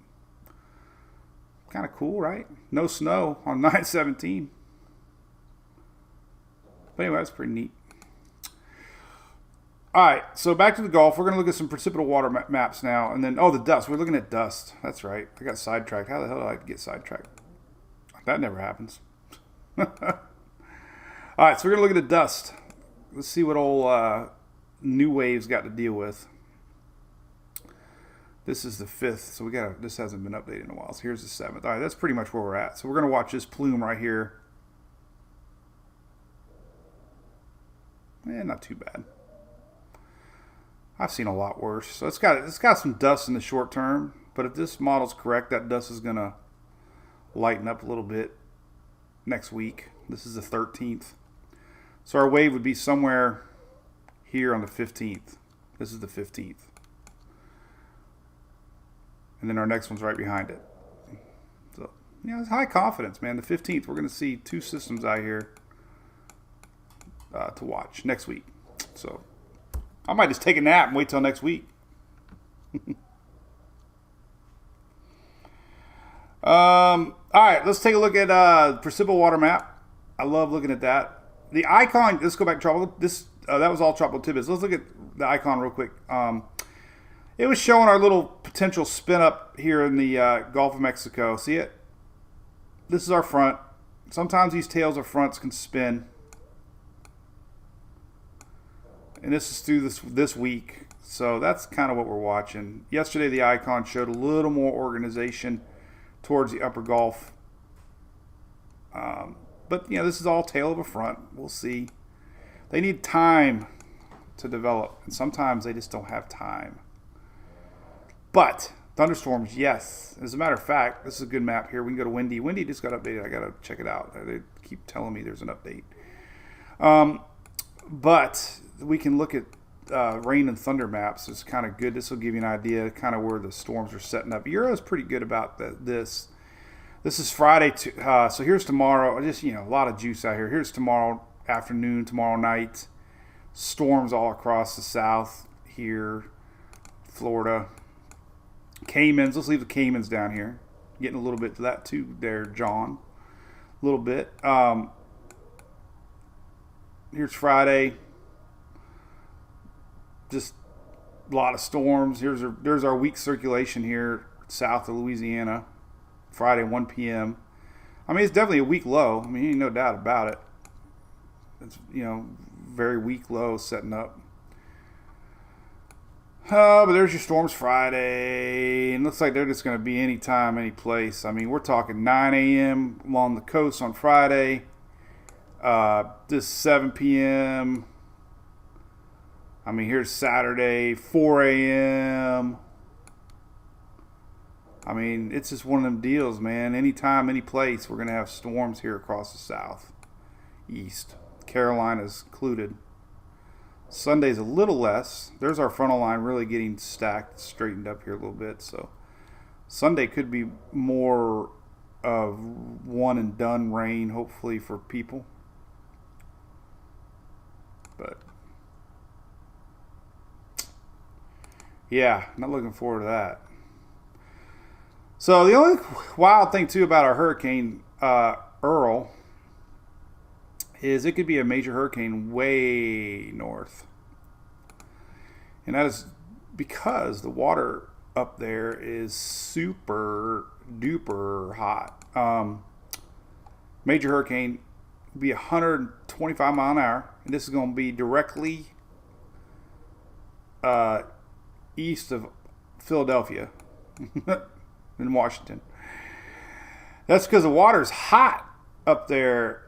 Kind of cool, right? No snow on 9/17. But anyway, that's pretty neat. All right, so back to the Gulf. We're going to look at some precipitable water maps now. And then, the dust. We're looking at dust. That's right. I got sidetracked. How the hell did I get sidetracked? That never happens. All right, so we're going to look at the dust. Let's see what old new waves got to deal with. This is the 5th, so this hasn't been updated in a while. So here's the 7th. All right, that's pretty much where we're at. So we're going to watch this plume right here. Not too bad. I've seen a lot worse. So it's got some dust in the short term, but if this model's correct, that dust is going to lighten up a little bit next week. This is the 13th. So our wave would be somewhere here on the 15th. This is the 15th. And then our next one's right behind it. So You know, it's high confidence, man. The 15th, we're going to see 2 systems out here to watch next week. So I might just take a nap and wait till next week. All right, let's take a look at precipitable water map. I love looking at that. The icon. Let's go back to tropical. That was all tropical tidbits. Let's look at the icon real quick. It was showing our little potential spin up here in the Gulf of Mexico. See it? This is our front. Sometimes these tails of fronts can spin. And this is through this week. So that's kind of what we're watching. Yesterday the icon showed a little more organization towards the upper Gulf. But, you know, this is all tail of a front. We'll see. They need time to develop. And sometimes they just don't have time. But thunderstorms, yes. As a matter of fact, this is a good map here. We can go to Windy. Windy just got updated. I got to check it out. They keep telling me there's an update. But we can look at rain and thunder maps. It's kind of good. This will give you an idea kind of where the storms are setting up. Euro is pretty good about this. This is Friday. So here's tomorrow. Just, you know, a lot of juice out here. Here's tomorrow afternoon, tomorrow night. Storms all across the south here. Florida. Caymans. Let's leave the Caymans down here. Getting a little bit to that too there, John. A little bit. Here's Friday. Just a lot of storms. There's our weak circulation here south of Louisiana. Friday, 1 p.m. I mean, it's definitely a weak low. I mean, ain't no doubt about it. It's, you know, very weak low setting up. But there's your storms Friday. And looks like they're just going to be any time, any place. I mean, we're talking 9 a.m. along the coast on Friday. This 7 p.m. I mean, here's Saturday, 4 a.m. I mean, it's just one of them deals, man. Anytime, any place, we're going to have storms here across the south, east. Carolina's included. Sunday's a little less. There's our frontal line really getting stacked, straightened up here a little bit. So Sunday could be more of one and done rain, hopefully, for people. But yeah, not looking forward to that. So the only wild thing too about our hurricane Earl is it could be a major hurricane way north, and that is because the water up there is super duper hot. Major hurricane will be 125 mile an hour, and this is going to be directly east of Philadelphia in Washington. That's because the water is hot up there.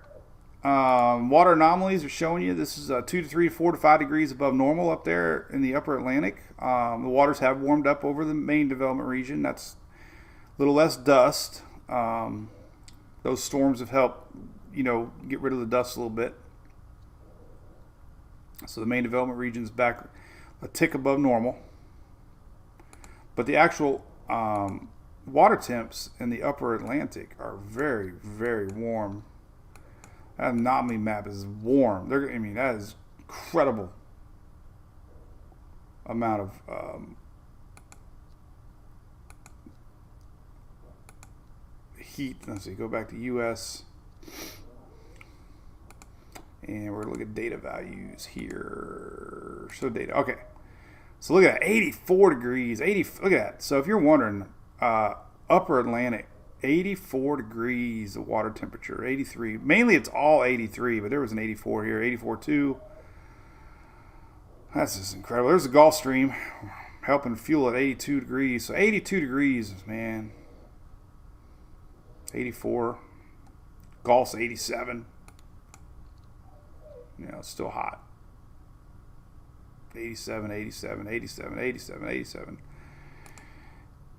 Water anomalies are showing you this is 2 to 3 to 4 to 5 degrees above normal up there in the upper Atlantic. The waters have warmed up over the main development region. That's a little less dust. Those storms have helped, you know, get rid of the dust a little bit. So the main development region is back a tick above normal. But the actual water temps in the upper Atlantic are very, very warm. That anomaly map is warm. I mean, that is incredible amount of heat. Let's see, go back to U.S. And we're going to look at data values here. So data, okay. So look at that, 84 degrees. Look at that. So if you're wondering, upper Atlantic, 84 degrees of water temperature, 83. Mainly it's all 83, but there was an 84 here, 84 too. That's just incredible. There's the Gulf Stream helping fuel at 82 degrees. So 82 degrees, man. 84. Gulf's 87. You know, it's still hot. 87, 87, 87, 87, 87.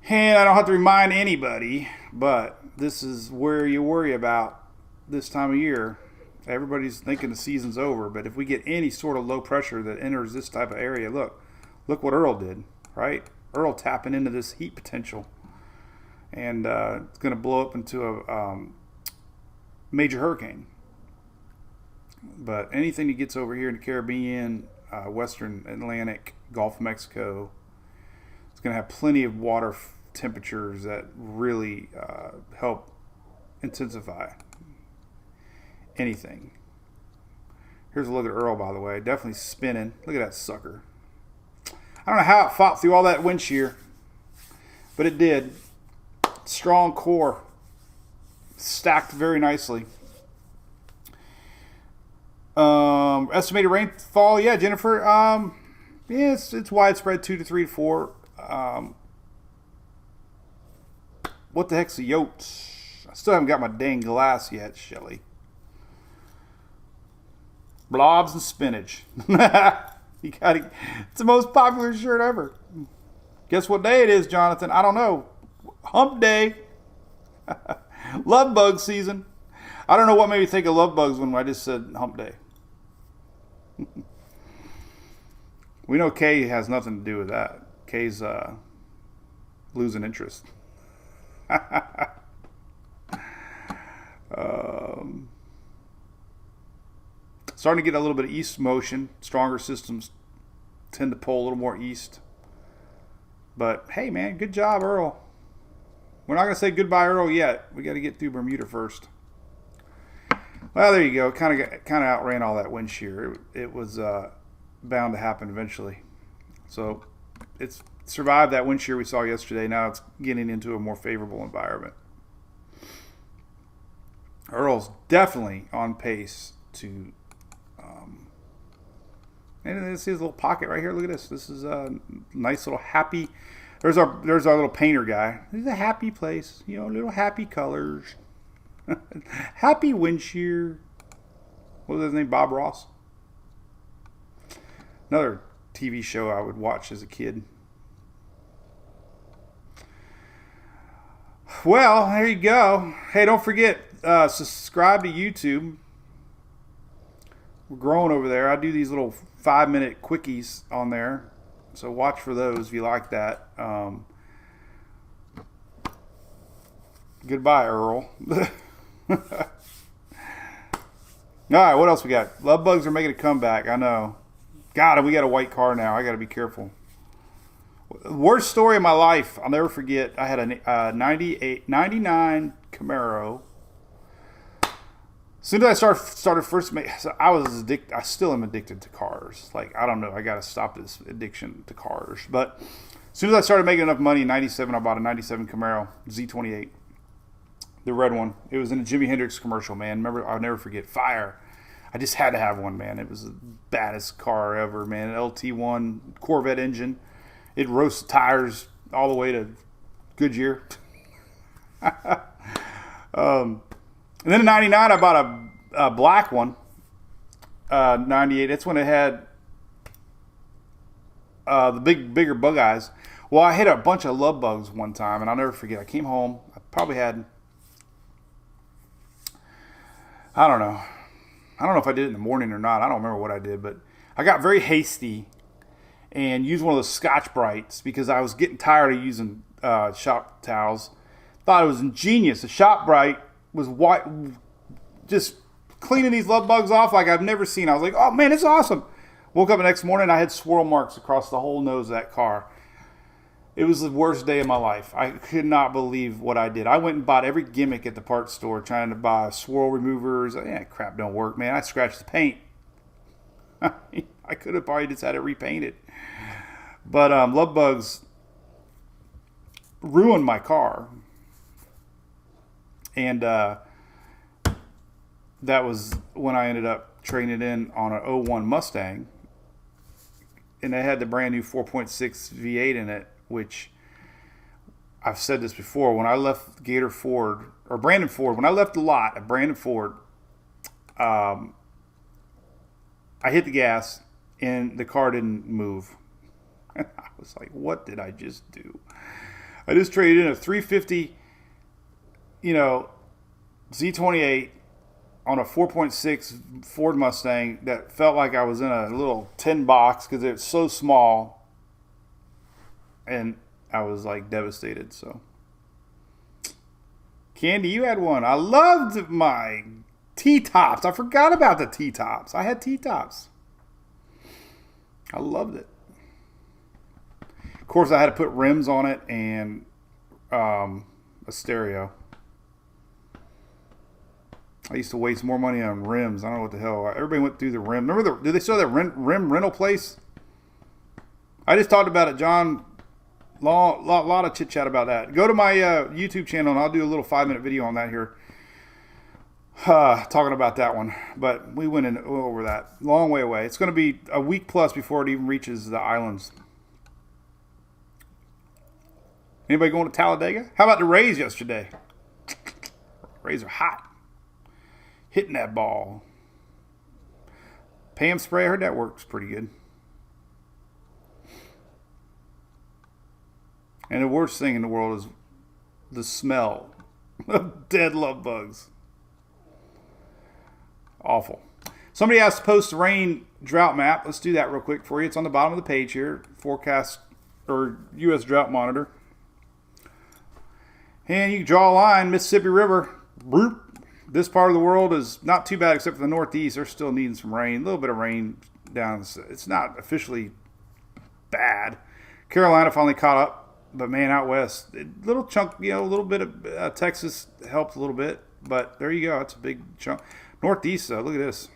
And I don't have to remind anybody, but this is where you worry about this time of year. Everybody's thinking the season's over, but if we get any sort of low pressure that enters this type of area, look what Earl did, right? Earl tapping into this heat potential. and it's going to blow up into a major hurricane. But anything that gets over here in the Caribbean, Western Atlantic, Gulf of Mexico, it's going to have plenty of water temperatures that really help intensify anything. Here's a look at Earl, by the way. Definitely spinning. Look at that sucker. I don't know how it fought through all that wind shear, but it did. Strong core. Stacked very nicely. Estimated rainfall, yeah, Jennifer. Yeah, it's widespread, 2 to 3 to 4. What the heck's the yotes? I still haven't got my dang glass yet, Shelly. Blobs and spinach. You gotta. It's the most popular shirt ever. Guess what day it is, Jonathan? I don't know. Hump day. Love bug season. I don't know what made me think of love bugs when I just said hump day. We know Kay has nothing to do with that. Kay's losing interest. Starting to get a little bit of east motion. Stronger systems tend to pull a little more east. But hey, man, good job, Earl. We're not going to say goodbye, Earl, yet. We got to get through Bermuda first. Well, there you go. Kind of outran all that wind shear. It was bound to happen eventually. So it's survived that wind shear we saw yesterday. Now it's getting into a more favorable environment. Earl's definitely on pace to. And this is a little pocket right here. Look at this. This is a nice little happy. There's our little painter guy. This is a happy place. You know, little happy colors. Happy wind shear. What was his name? Bob Ross. Another TV show I would watch as a kid. Well, there you go. Hey, don't forget, subscribe to YouTube. We're growing over there. I do these little 5-minute quickies on there. So watch for those if you like that. Goodbye, Earl. All right, what else we got? Love bugs are making a comeback. I know. God, we got a white car now. I got to be careful. Worst story of my life. I'll never forget. I had a 99 Camaro. As soon as I started first making, I was addicted. I still am addicted to cars. Like, I don't know. I got to stop this addiction to cars. But as soon as I started making enough money in 97, I bought a 97 Camaro Z28. The red one. It was in a Jimi Hendrix commercial, man. Remember, I'll never forget. Fire. I just had to have one, man. It was the baddest car ever, man. An LT1 Corvette engine. It roasted tires all the way to Goodyear. And then in 99, I bought a black one. 98. That's when it had the bigger bug eyes. Well, I hit a bunch of love bugs one time, and I'll never forget. I came home. I probably had, I don't know if I did it in the morning or not. I don't remember what I did, but I got very hasty and used one of those Scotch Brights because I was getting tired of using shop towels. Thought it was ingenious. The Shop Bright was white, just cleaning these love bugs off like I've never seen. I was like, oh man, it's awesome. Woke up the next morning, I had swirl marks across the whole nose of that car. It was the worst day of my life. I could not believe what I did. I went and bought every gimmick at the parts store trying to buy swirl removers. Yeah, crap don't work, man. I scratched the paint. I could have probably just had it repainted. But love bugs ruined my car. And that was when I ended up trading it in on an '01 Mustang. And it had the brand new 4.6 V8 in it, which I've said this before. When I left Brandon Ford, when I left the lot at Brandon Ford, I hit the gas and the car didn't move. And I was like, what did I just do? I just traded in a 350, Z28 on a 4.6 Ford Mustang that felt like I was in a little tin box because it's so small. And I was like devastated. So Candy, you had one. I loved my T-tops. I forgot about the T-tops. I had T-tops. I loved it. Of course, I had to put rims on it and a stereo. I used to waste more money on rims. I don't know what the hell. Everybody went through the rim. Remember, did they still have that rim rental place? I just talked about it, John. Lot of chit chat about that. Go to my YouTube channel and I'll do a little 5-minute video on that here. Talking about that one. But we went over that. Long way away. It's going to be a week plus before it even reaches the islands. Anybody going to Talladega? How about the Rays yesterday? Rays are hot. Hitting that ball. Pam spray, I heard that works pretty good. And the worst thing in the world is the smell of dead love bugs. Awful. Somebody asked to post the rain drought map. Let's do that real quick for you. It's on the bottom of the page here. Forecast or U.S. Drought Monitor. And you can draw a line, Mississippi River. Boop. This part of the world is not too bad except for the Northeast. They're still needing some rain. A little bit of rain down. It's not officially bad. Carolina finally caught up. But man, out west, little chunk, a little bit of Texas helped a little bit. But there you go. It's a big chunk. Northeast, though, look at this.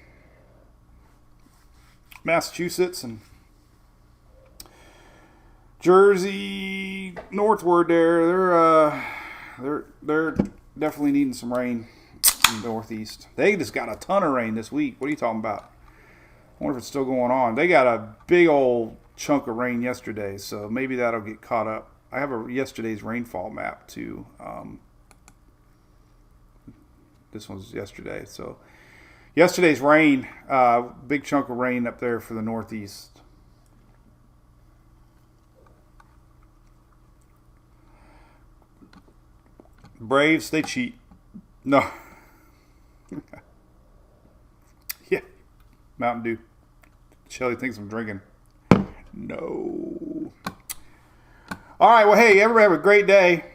Massachusetts and Jersey northward there, they're definitely needing some rain in the Northeast. They just got a ton of rain this week. What are you talking about? I wonder if it's still going on. They got a big old chunk of rain yesterday, so maybe that'll get caught up. I have a yesterday's rainfall map too. This one's yesterday. So yesterday's rain, big chunk of rain up there for the Northeast. Braves, they cheat. No. Yeah. Mountain Dew. Shelly thinks I'm drinking. No. All right, well, hey, everybody have a great day.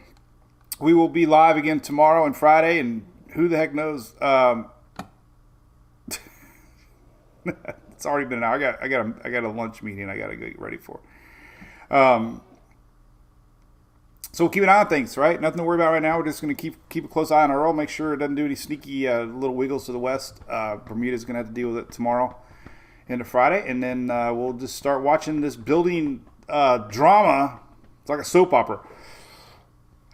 We will be live again tomorrow and Friday, and who the heck knows? It's already been an hour. I got a lunch meeting I got to get ready for. So we'll keep an eye on things, right? Nothing to worry about right now. We're just going to keep a close eye on Earl, make sure it doesn't do any sneaky little wiggles to the west. Bermuda's going to have to deal with it tomorrow into Friday, and then we'll just start watching this building drama. It's like a soap opera.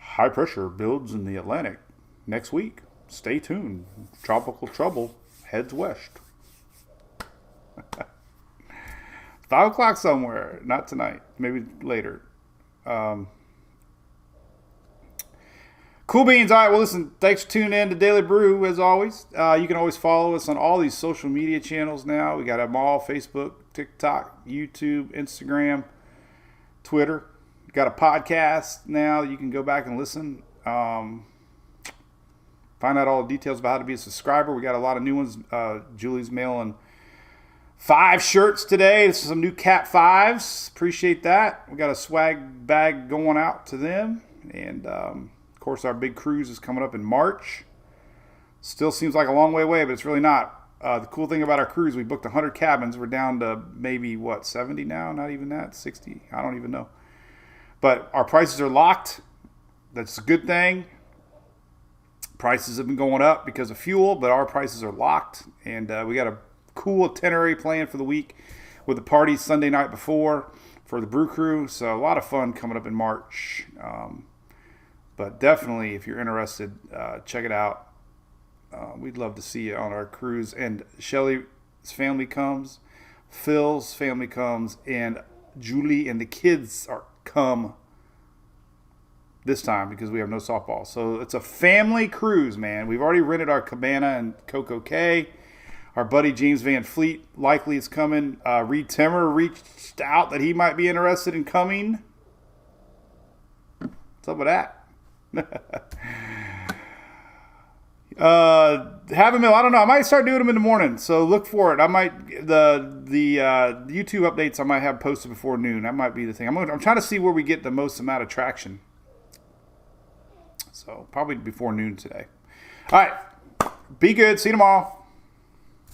High pressure builds in the Atlantic next week. Stay tuned. Tropical trouble heads west. 5 o'clock somewhere. Not tonight. Maybe later. Cool beans. All right. Well, listen. Thanks for tuning in to Daily Brew as always. You can always follow us on all these social media channels now. We got them all: Facebook, TikTok, YouTube, Instagram, Twitter. Got a podcast now that you can go back and listen. Find out all the details about how to be a subscriber. We got a lot of new ones. Julie's mailing 5 shirts today. This is some new Cat 5s. Appreciate that. We got a swag bag going out to them. And, of course, our big cruise is coming up in March. Still seems like a long way away, but it's really not. The cool thing about our cruise, we booked 100 cabins. We're down to maybe, 70 now? Not even that. 60. I don't even know. But our prices are locked. That's a good thing. Prices have been going up because of fuel, but our prices are locked. And we got a cool itinerary planned for the week with the party Sunday night before for the Brew Crew. So a lot of fun coming up in March. But definitely, if you're interested, check it out. We'd love to see you on our cruise. And Shelly's family comes, Phil's family comes, and Julie and the kids come this time because we have no softball. So it's a family cruise, man. We've already rented our cabana in Coco Cay. Our buddy James Van Fleet likely is coming. Reed Timmer reached out that he might be interested in coming. What's up with that? Have a meal. I don't know. I might start doing them in the morning, so look for it. I might the YouTube updates I might have posted before noon. That might be the thing. I'm trying to see where we get the most amount of traction. So probably before noon today. All right. Be good. See you tomorrow.